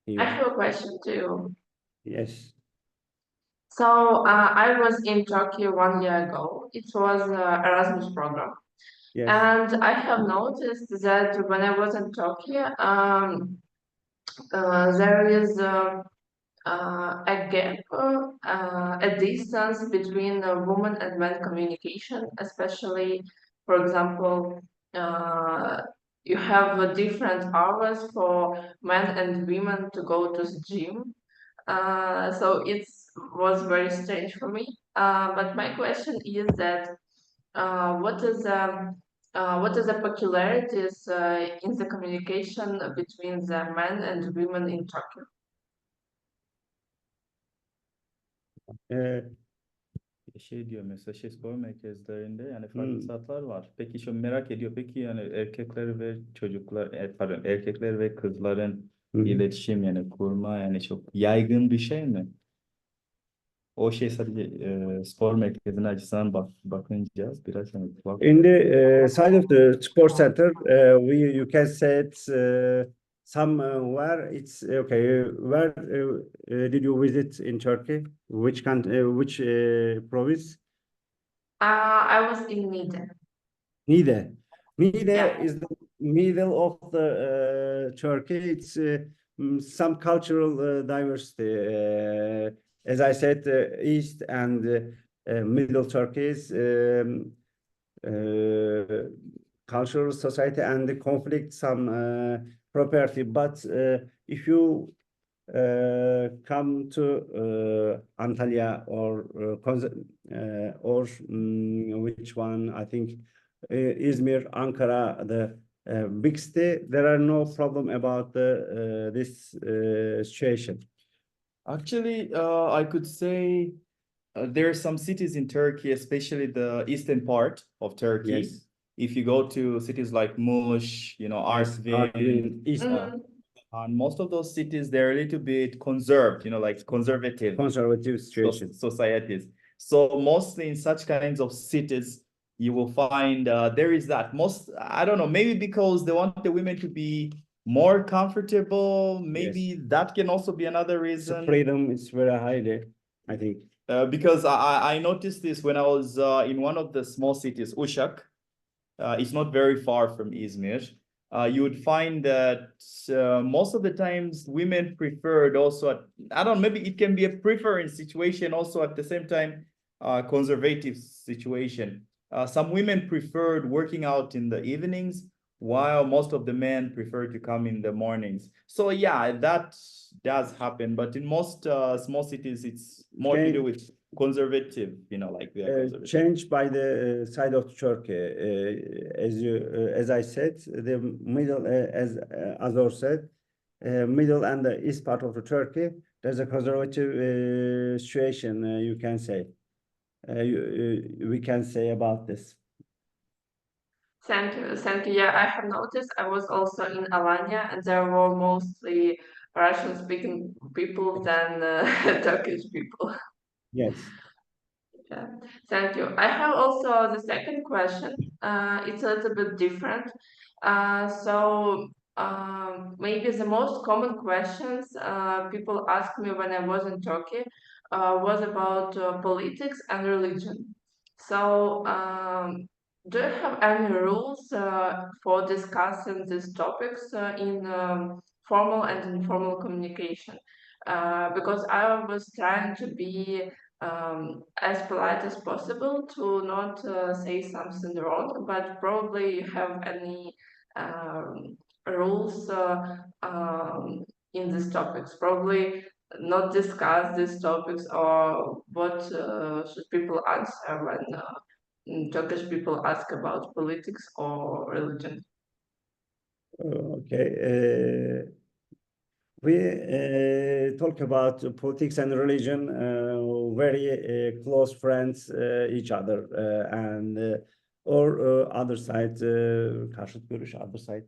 I have a question too. Yes. So I was in Turkey 1 year ago. It was Erasmus program. Yes. And I have noticed that when I was in Turkey, there is a gap, a distance between woman and man communication, especially, for example, you have different hours for men and women to go to the gym. So it was very strange for me. But my question is that what is the peculiarities in the communication between the men and women in Turkey? Şey diyor mesela spor merkezlerinde yani farklı saatler var. Peki şu merak ediyor. Peki yani erkekler ve çocuklar, pardon, erkekler ve kızların iletişim yani kurma yani çok yaygın bir şey mi? O şey sadece spor merkezine açısından bakınca biraz yani In the side of the sports center, you can say it's somewhere it's okay. Where did you visit in Turkey? Which country? Which province? I was in Niğde. Niğde. Niğde Yeah. is the middle of the Turkey. It's some cultural diversity. As I said, East and Middle Turkey is cultural society and the conflict some property. But if you come to Antalya or which one? I think Izmir, Ankara, the big city. There are no problem about the this situation. Actually, I could say there are some cities in Turkey, especially the eastern part of Turkey. Yes. If you go to cities like Muş, Artvin, East and most of those cities, they're a little bit conserved, like conservative situation. societies. So mostly in such kinds of cities, you will find there is that I don't know, maybe because they want the women to be more comfortable. Maybe that can also be another reason. The freedom is very high there, I think. Because I noticed this when I was in one of the small cities, Uşak. It's not very far from Izmir. You would find that most of the times women preferred also, I don't know, maybe it can be a preference situation also at the same time, conservative situation. Some women preferred working out in the evenings, while most of the men prefer to come in the mornings. So yeah, that does happen. But in most small cities, it's more to do with conservative, like we are conservative. Changed by the side of Turkey, as I said, the middle, as Azor said, middle and the east part of the Turkey, there's a conservative situation, you can say. we can say about this? Thank you, thank you. Yeah, I have noticed. I was also in Alanya, and there were mostly Russian-speaking people than Turkish people. Yes. Yeah, thank you. I have also the second question. It's a little bit different. Maybe the most common questions people asked me when I was in Turkey was about politics and religion. So, do you have any rules for discussing these topics in formal and informal communication? Because I was trying to be as polite as possible to not say something wrong, but probably you have any rules in these topics. Probably not discuss these topics, or what should people answer when Turkish people ask about politics or religion. Okay. We talk about politics and religion, very close friends each other, and or other side, karşıt görüş, other side.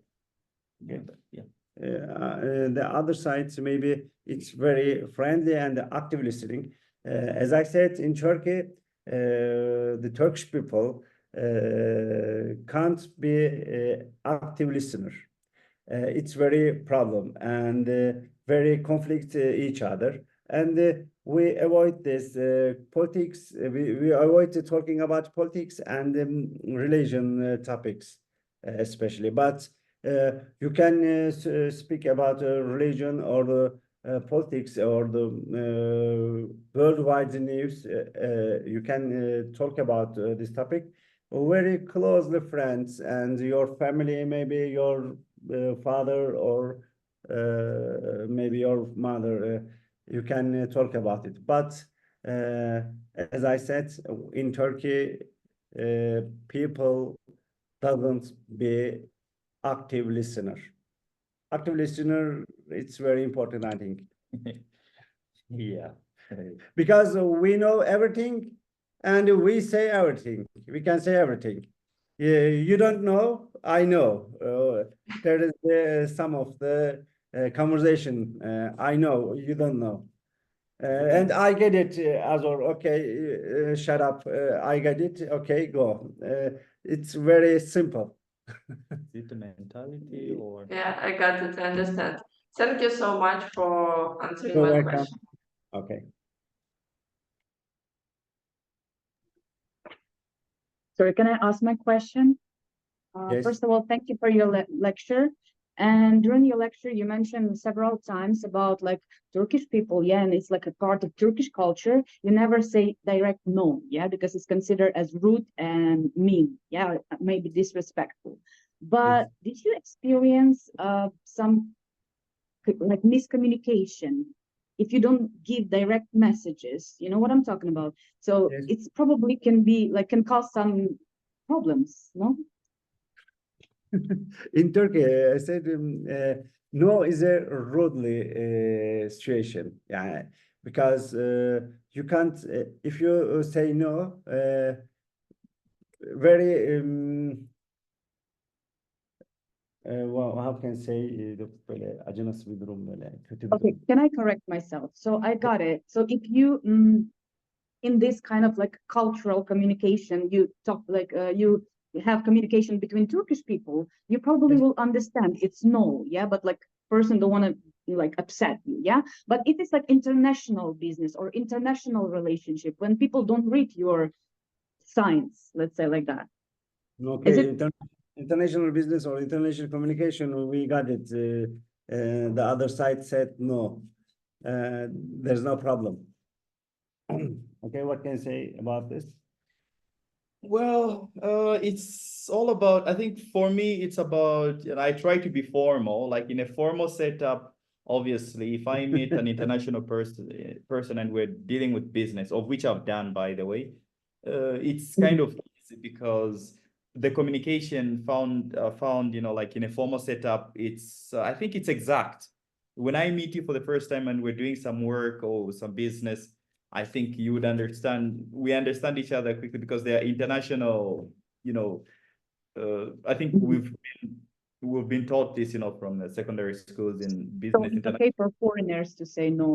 Yeah. The other side, maybe it's very friendly and active listening. As I said, in Turkey, the Turkish people can't be active listener. It's very problem and very conflict each other, and we avoid this politics. We avoid talking about politics and religion topics, especially. But you can speak about religion or the politics or the worldwide news. You can talk about this topic very closely friends and your family, maybe your father or maybe your mother. You can talk about it. But as I said, in Turkey, people doesn't be active listener. Active listener, it's very important, I think. Yeah. Because we know everything and we say everything. We can say everything. You don't know, I know. There is some of the conversation. I know, you don't know. And I get it, Azor. Okay, shut up. I get it. Okay, go. It's very simple. Is it the mentality or? Yeah, I got it. I understand. Thank you so much for answering You're my welcome. question. Okay. Sorry, can I ask my question? Yes. First of all, thank you for your lecture. And during your lecture, you mentioned several times about like Turkish people, yeah, and it's like a part of Turkish culture. You never say direct no, yeah, because it's considered as rude and mean, yeah, maybe disrespectful. But did you experience some like miscommunication if you don't give direct messages? You know what I'm talking about? So Yes. it's probably can be like can cause some problems, no? In Turkey, I said no is a rudely situation. Yeah, because you can't if you say no, very well, how can I say böyle acınası bir durum, böyle kötü bir Okay, durum. can I correct myself? So I got it. So if you in this kind of like cultural communication, you talk like you have communication between Turkish people, you probably Yes. will understand it's no, yeah, but like person don't want to like upset you, yeah. But if it's like international business or international relationship, when people don't read your signs, let's say like that. Is Okay, it international business or international communication, we got it. The other side said no. There's no problem. Okay, what can I say about this? Well, it's all about, I think for me, it's about, and I try to be formal, like in a formal setup. Obviously, if I meet an international person and we're dealing with business, of which I've done, by the way, it's kind of easy because the communication found, you know, like in a formal setup, it's, I think it's exact. When I meet you for the first time and we're doing some work or some business, I think you would understand, we understand each other quickly because they are international, you know, I think Mhm. we've been taught this, you know, from the secondary schools in So business. it's okay for foreigners to say no.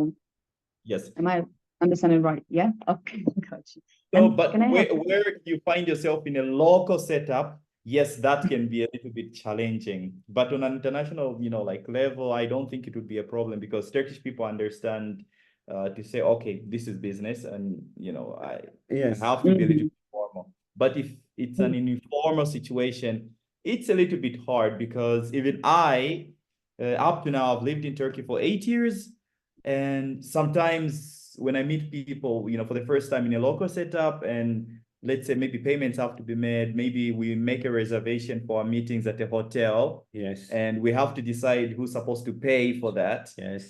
Yes. Am I understanding right? Yeah. Okay. Got you. So, And but can I have? where you find yourself in a local setup, yes, that can be a little bit challenging. But on an international, you know, like level, I don't think it would be a problem because Turkish people understand to say, okay, this is business, and you know, I Yes. have to be a little Mhm. bit formal. But if it's an informal situation, it's a little bit hard because even I, up to now, I've lived in Turkey for 8 years. And sometimes when I meet people, you know, for the first time in a local setup, and let's say maybe payments have to be made, maybe we make a reservation for our meetings at a hotel, Yes. and we have to decide who's supposed to pay for that. Yes.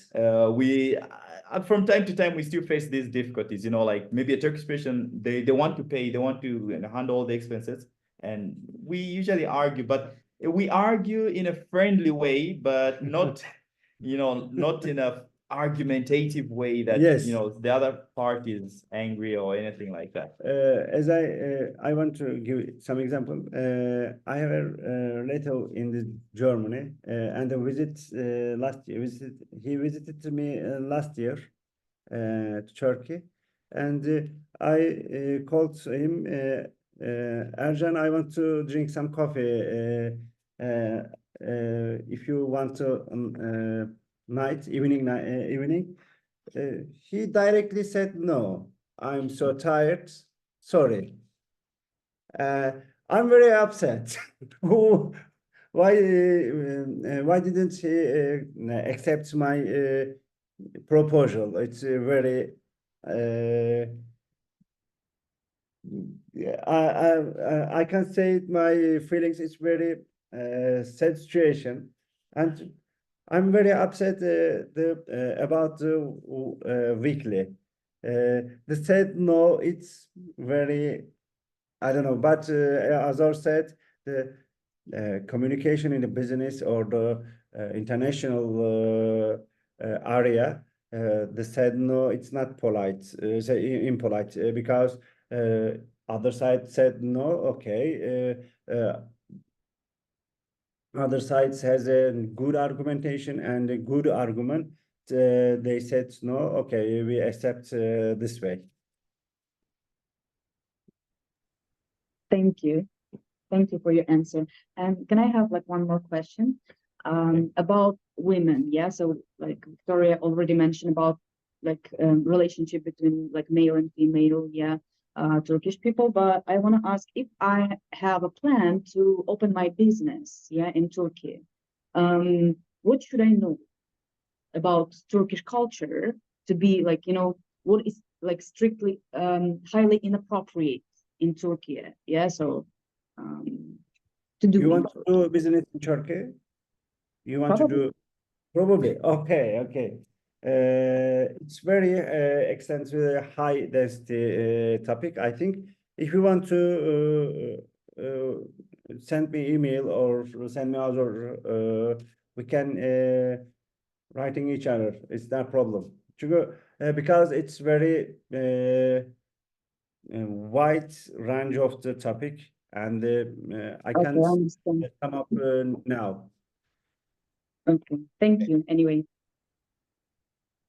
From time to time, we still face these difficulties, you know, like maybe a Turkish patient, they want to pay, they want to, you know, handle all the expenses. And we usually argue, but we argue in a friendly way, but not, you know, not in a argumentative way that, Yes. you know, the other party is angry or anything like that. As I want to give some example. I have a relative in the Germany, and a visit last year. He visited to me last year to Turkey, and I called him. Ercan, I want to drink some coffee. If you want to evening. He directly said, "No, I'm so tired. Sorry." Uh, I'm very upset. Who? Why didn't he accept my proposal? It's very. Yeah, I can say my feelings. It's very sad situation, and I'm very upset about the weekly. The said no, it's very, I don't know, but as I said, the communication in the business or the international area, they said no, it's not polite, say impolite, because other side said no, okay. Other sides has a good argumentation and a good argument. They said no, okay, we accept this way. Thank you. Thank you for your answer. And can I have like one more question about women? Yeah. So like Victoria already mentioned about like relationship between like male and female, yeah, Turkish people. But I want to ask if I have a plan to open my business, yeah, in Turkey, what should I know about Turkish culture to be like, you know, what is like strictly highly inappropriate in Turkey? Yeah. So to do You in want to Turkey. do business in Turkey? You want to Probably. do probably. Okay, okay. It's very extensive, high density topic. I think if you want to send me email or send me other, we can writing each other. It's not problem. Because it's very wide range of the topic, and I Okay, can't I understand. come up now. Okay, thank you. Anyway,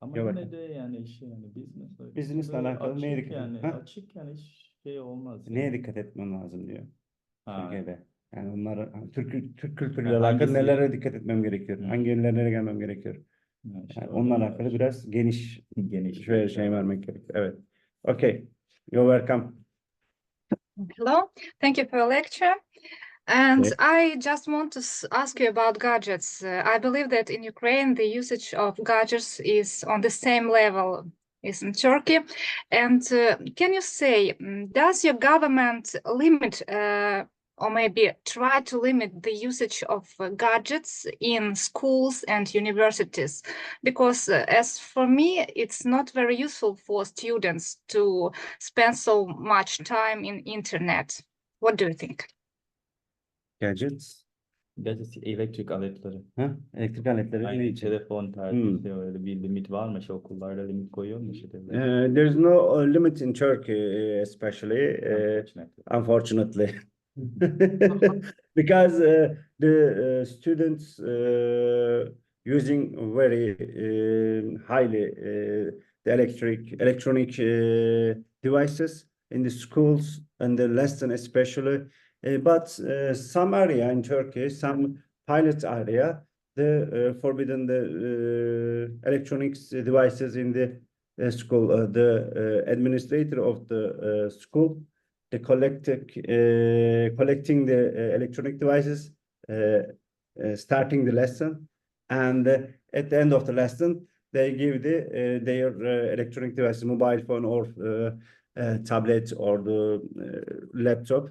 Ama Yok yine efendim. de yani şey yani business Business'le böyle alakalı neye açık dikkat yani et? Ha? açık yani şey olmaz Neye yani. dikkat etmem lazım diyor Ha, Türkiye'de. Yani onlara Türk kültürüyle ha, alakalı hangisi? nelere dikkat etmem gerekiyor? Hangi ünlere gelmem gerekiyor? Ha, işte Yani orada onunla var. alakalı biraz geniş Geniş şöyle bir şey var. vermek gerekiyor. Evet. Okay. You're welcome. Hello, thank you for your lecture. And Okay. I just want to ask you about gadgets. I believe that in Ukraine, the usage of gadgets is on the same level as in Turkey. And can you say, does your government limit or maybe try to limit the usage of gadgets in schools and universities? Because as for me, it's not very useful for students to spend so much time in internet. What do you think? Gadgets. Gerçi elektrik aletleri. Ha? Elektrik aletleri ne Aynen, için? telefon tarzı şey, öyle bir limit var mı? Şey, okullarda limit koyuyor mu işte devlet? There's no limit in Turkey, especially, Unfortunately. unfortunately, because the students using very highly the electronic devices in the schools and the lesson especially. But some area in Turkey, some pilot area, the forbidden the electronics devices in the school, the administrator of the school, the collecting the electronic devices, starting the lesson, and at the end of the lesson, they give the their electronic device, mobile phone or tablet or the laptop,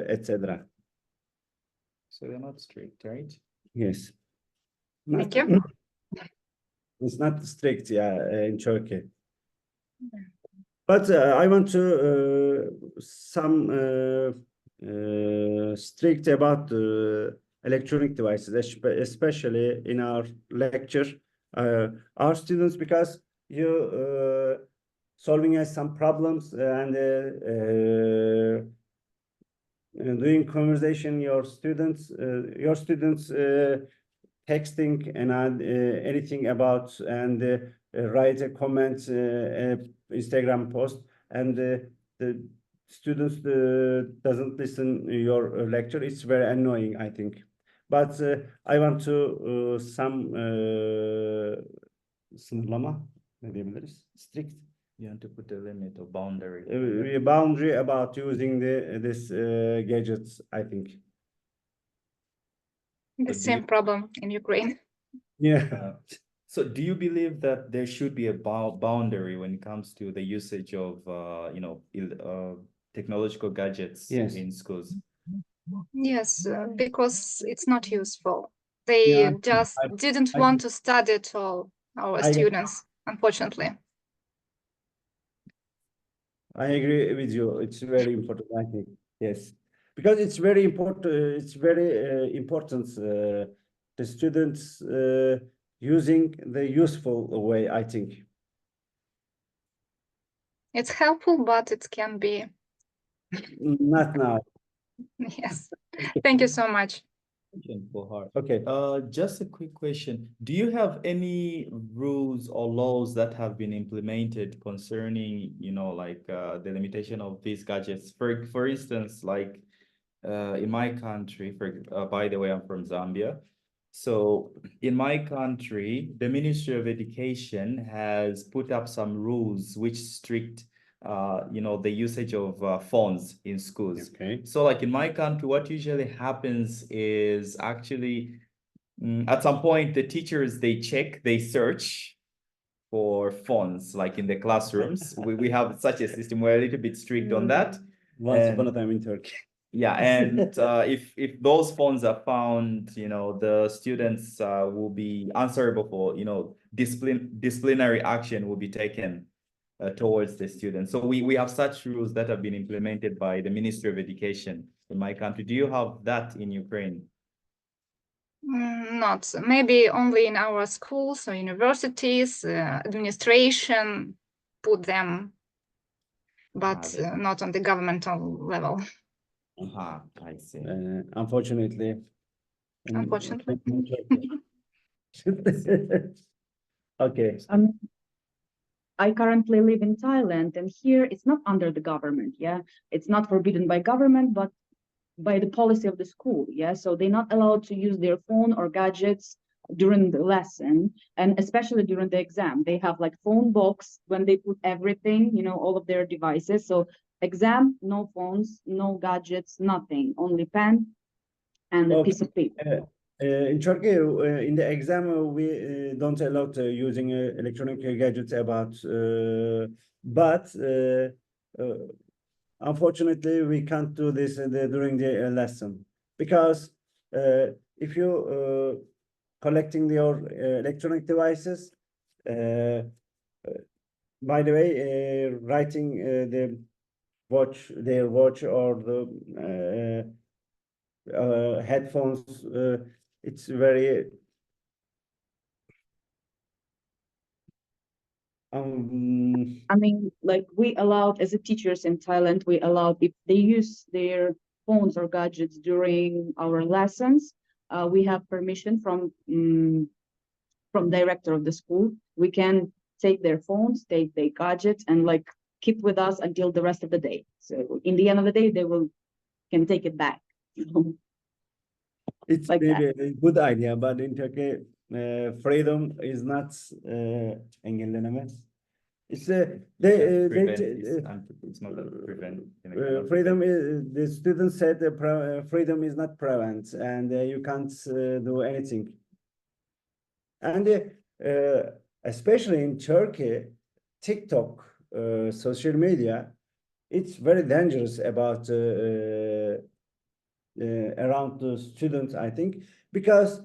etc. So they're not strict, right? Yes. Thank you. It's not strict, yeah, in Turkey. But I want to some strict about the electronic devices, especially in our lecture. Our students, because you solving some problems and doing conversation, your students texting and anything about and write a comment, Instagram post, and the students doesn't listen your lecture. It's very annoying, I think. But I want to some sınırlama ne diyebiliriz? Strict You want to put a limit or boundary. a boundary about using this gadgets, I think. The do same you- problem in Ukraine. Yeah. So do you believe that there should be a boundary when it comes to the usage of, technological gadgets Yes. in schools? Yes, because it's not useful. They Yeah, just didn't I- want to study at all, our I- students, unfortunately. I agree with you. It's very important, I think. Yes, because it's very important. It's very important. The students using the useful way, I think. It's helpful, but it can be. Not now. Yes. Thank you so much. For heart. Okay. Just a quick question. Do you have any rules or laws that have been implemented concerning, the limitation of these gadgets? For instance, like in my country, by the way, I'm from Zambia. So in my country, the Ministry of Education has put up some rules which strict the usage of phones in schools. Okay. So like in my country, what usually happens is actually at some point the teachers, they search for phones like in the classrooms. we have such a system. We're a little bit strict on that. Once upon a And- time in Turkey. Yeah, and if those phones are found, the students will be answerable for, disciplinary action will be taken towards the students. So we have such rules that have been implemented by the Ministry of Education in my country. Do you have that in Ukraine? Not maybe only in our schools or universities, administration put them, but not on the governmental level. I see. Unfortunately. Unfortunately. Okay. I currently live in Thailand, and here it's not under the government. Yeah, it's not forbidden by government, but by the policy of the school. Yeah, so they're not allowed to use their phone or gadgets during the lesson, and especially during the exam. They have like phone box when they put everything, all of their devices. So exam, no phones, no gadgets, nothing, only pen and a piece of paper. In Turkey, in the exam, we don't allow using electronic gadgets but unfortunately, we can't do this during the lesson because if you collecting your electronic devices, by the way, writing their watch or the headphones. It's very I mean, like we allowed as a teachers in Thailand, we allowed if they use their phones or gadgets during our lessons, we have permission from director of the school. We can take their phones, take their gadgets, and like keep with us until the rest of the day. So in the end of the day, they will can take it back. You know, it's like maybe that. a good idea, but in Turkey, freedom is not engellenemez. It's Prevent is it's not a prevent. freedom is the student said freedom is not prevent, and you can't do anything. And especially in Turkey, TikTok, social media, it's very dangerous about around the students, I think, because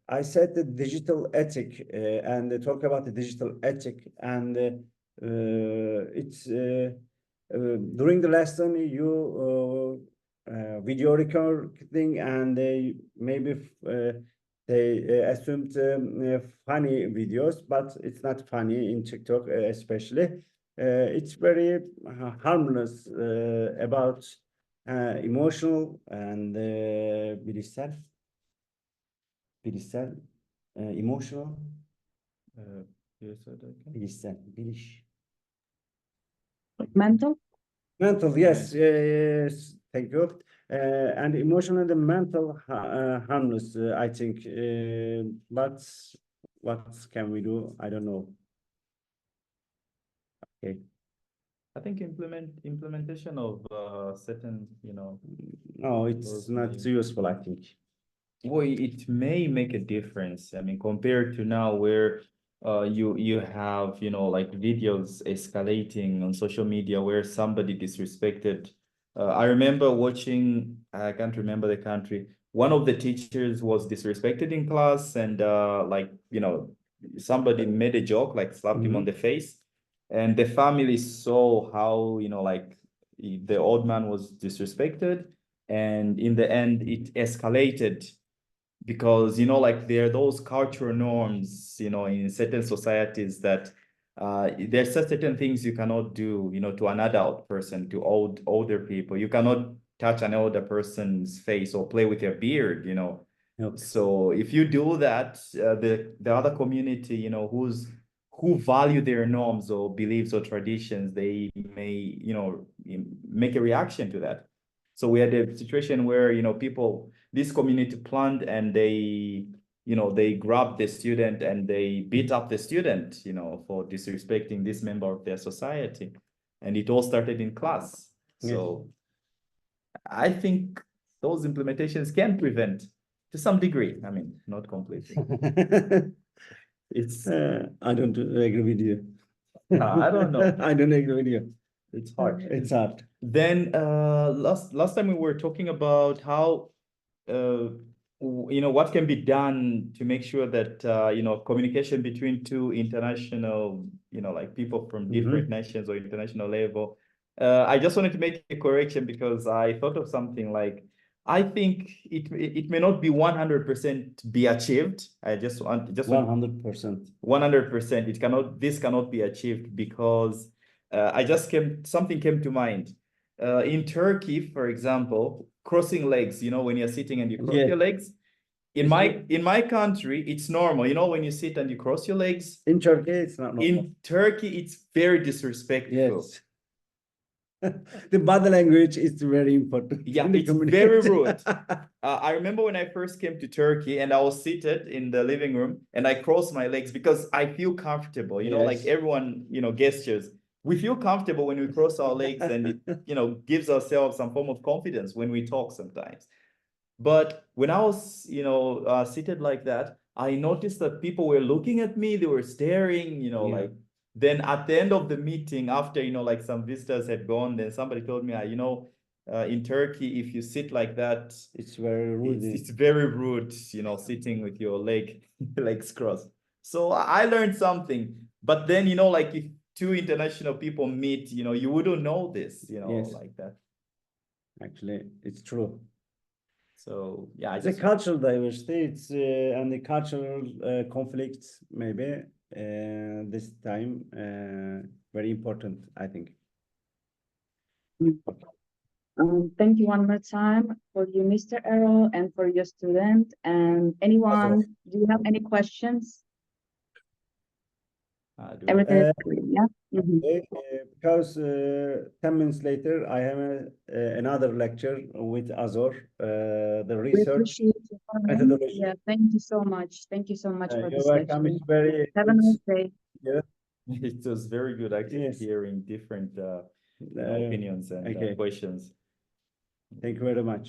I said the digital ethic and they talk about the digital ethic, and it's during the lesson you video recording, and they maybe they assumed funny videos, but it's not funny in TikTok especially. It's very harmless about emotional and bilişsel, emotional, bilişsel, Like mental. mental, yes, yes, thank you. And emotional and mental harmless, I think. But what can we do? I don't know. Okay. I think implementation of certain, No, it's those not maybe. useful, I think. Well, it may make a difference. I mean, compared to now where you have, like videos escalating on social media where somebody disrespected. I remember watching, I can't remember the country. One of the teachers was disrespected in class, and somebody made a joke, like slapped him on the face. And the family saw how, like the old man was disrespected. And in the end, it escalated because like there are those cultural norms in certain societies that there's certain things you cannot do to an adult person, to older people. You cannot touch an older person's face or play with your beard. Okay. So if you do that, the other community who value their norms or beliefs or traditions, they may make a reaction to that. So we had a situation where this community planned, and they grabbed the student and they beat up the student for disrespecting this member of their society, and it all started in class. So I think those implementations can prevent to some degree. I mean, not completely. It's I don't agree with you. I don't know. I don't agree with you. It's hard. It's hard. Then last time we were talking about how what can be done to make sure that communication between two international like people from different nations or international level. I just wanted to make a correction because I thought of something like, I think it may not be 100% be achieved. I just want 100%. 100%. This cannot be achieved because something came to mind. In Turkey, for example, crossing legs, when you're sitting and you cross your legs. In my country, it's normal. When you sit and you cross your legs. In Turkey, it's not normal. In Turkey, it's very disrespectful. Yes. The body language is very important. Yeah, it's very rude. I remember when I first came to Turkey and I was seated in the living room and I crossed my legs because I feel comfortable. Like everyone, gestures. We feel comfortable when we cross our legs, and it, gives ourselves some form of confidence when we talk sometimes. But when I was, seated like that, I noticed that people were looking at me. They were staring, like. Then at the end of the meeting, after like some visitors had gone, then somebody told me, in Turkey, if you sit like that, it's very rude. It's very rude, sitting with your legs crossed. So I learned something. But then, like if two international people meet, you wouldn't know this, like that. Actually, it's true. So yeah, I The just cultural diversity, it's and the cultural conflicts maybe this time very important, I think. Thank you one more time for you, Mr. Errol, and for your student. And anyone, do you have any questions? do Everything is Uh, clear, yeah? Mhm. Because 10 minutes later, I have another lecture with Azor, the We research appreciate you coming. methodology. Yeah, thank you so much. Thank you so much for You're this welcome. lecture. It's very Have a good. nice day. Yeah. it was very good actually Yes. hearing different Uh, opinions and okay. questions. Thank you very much.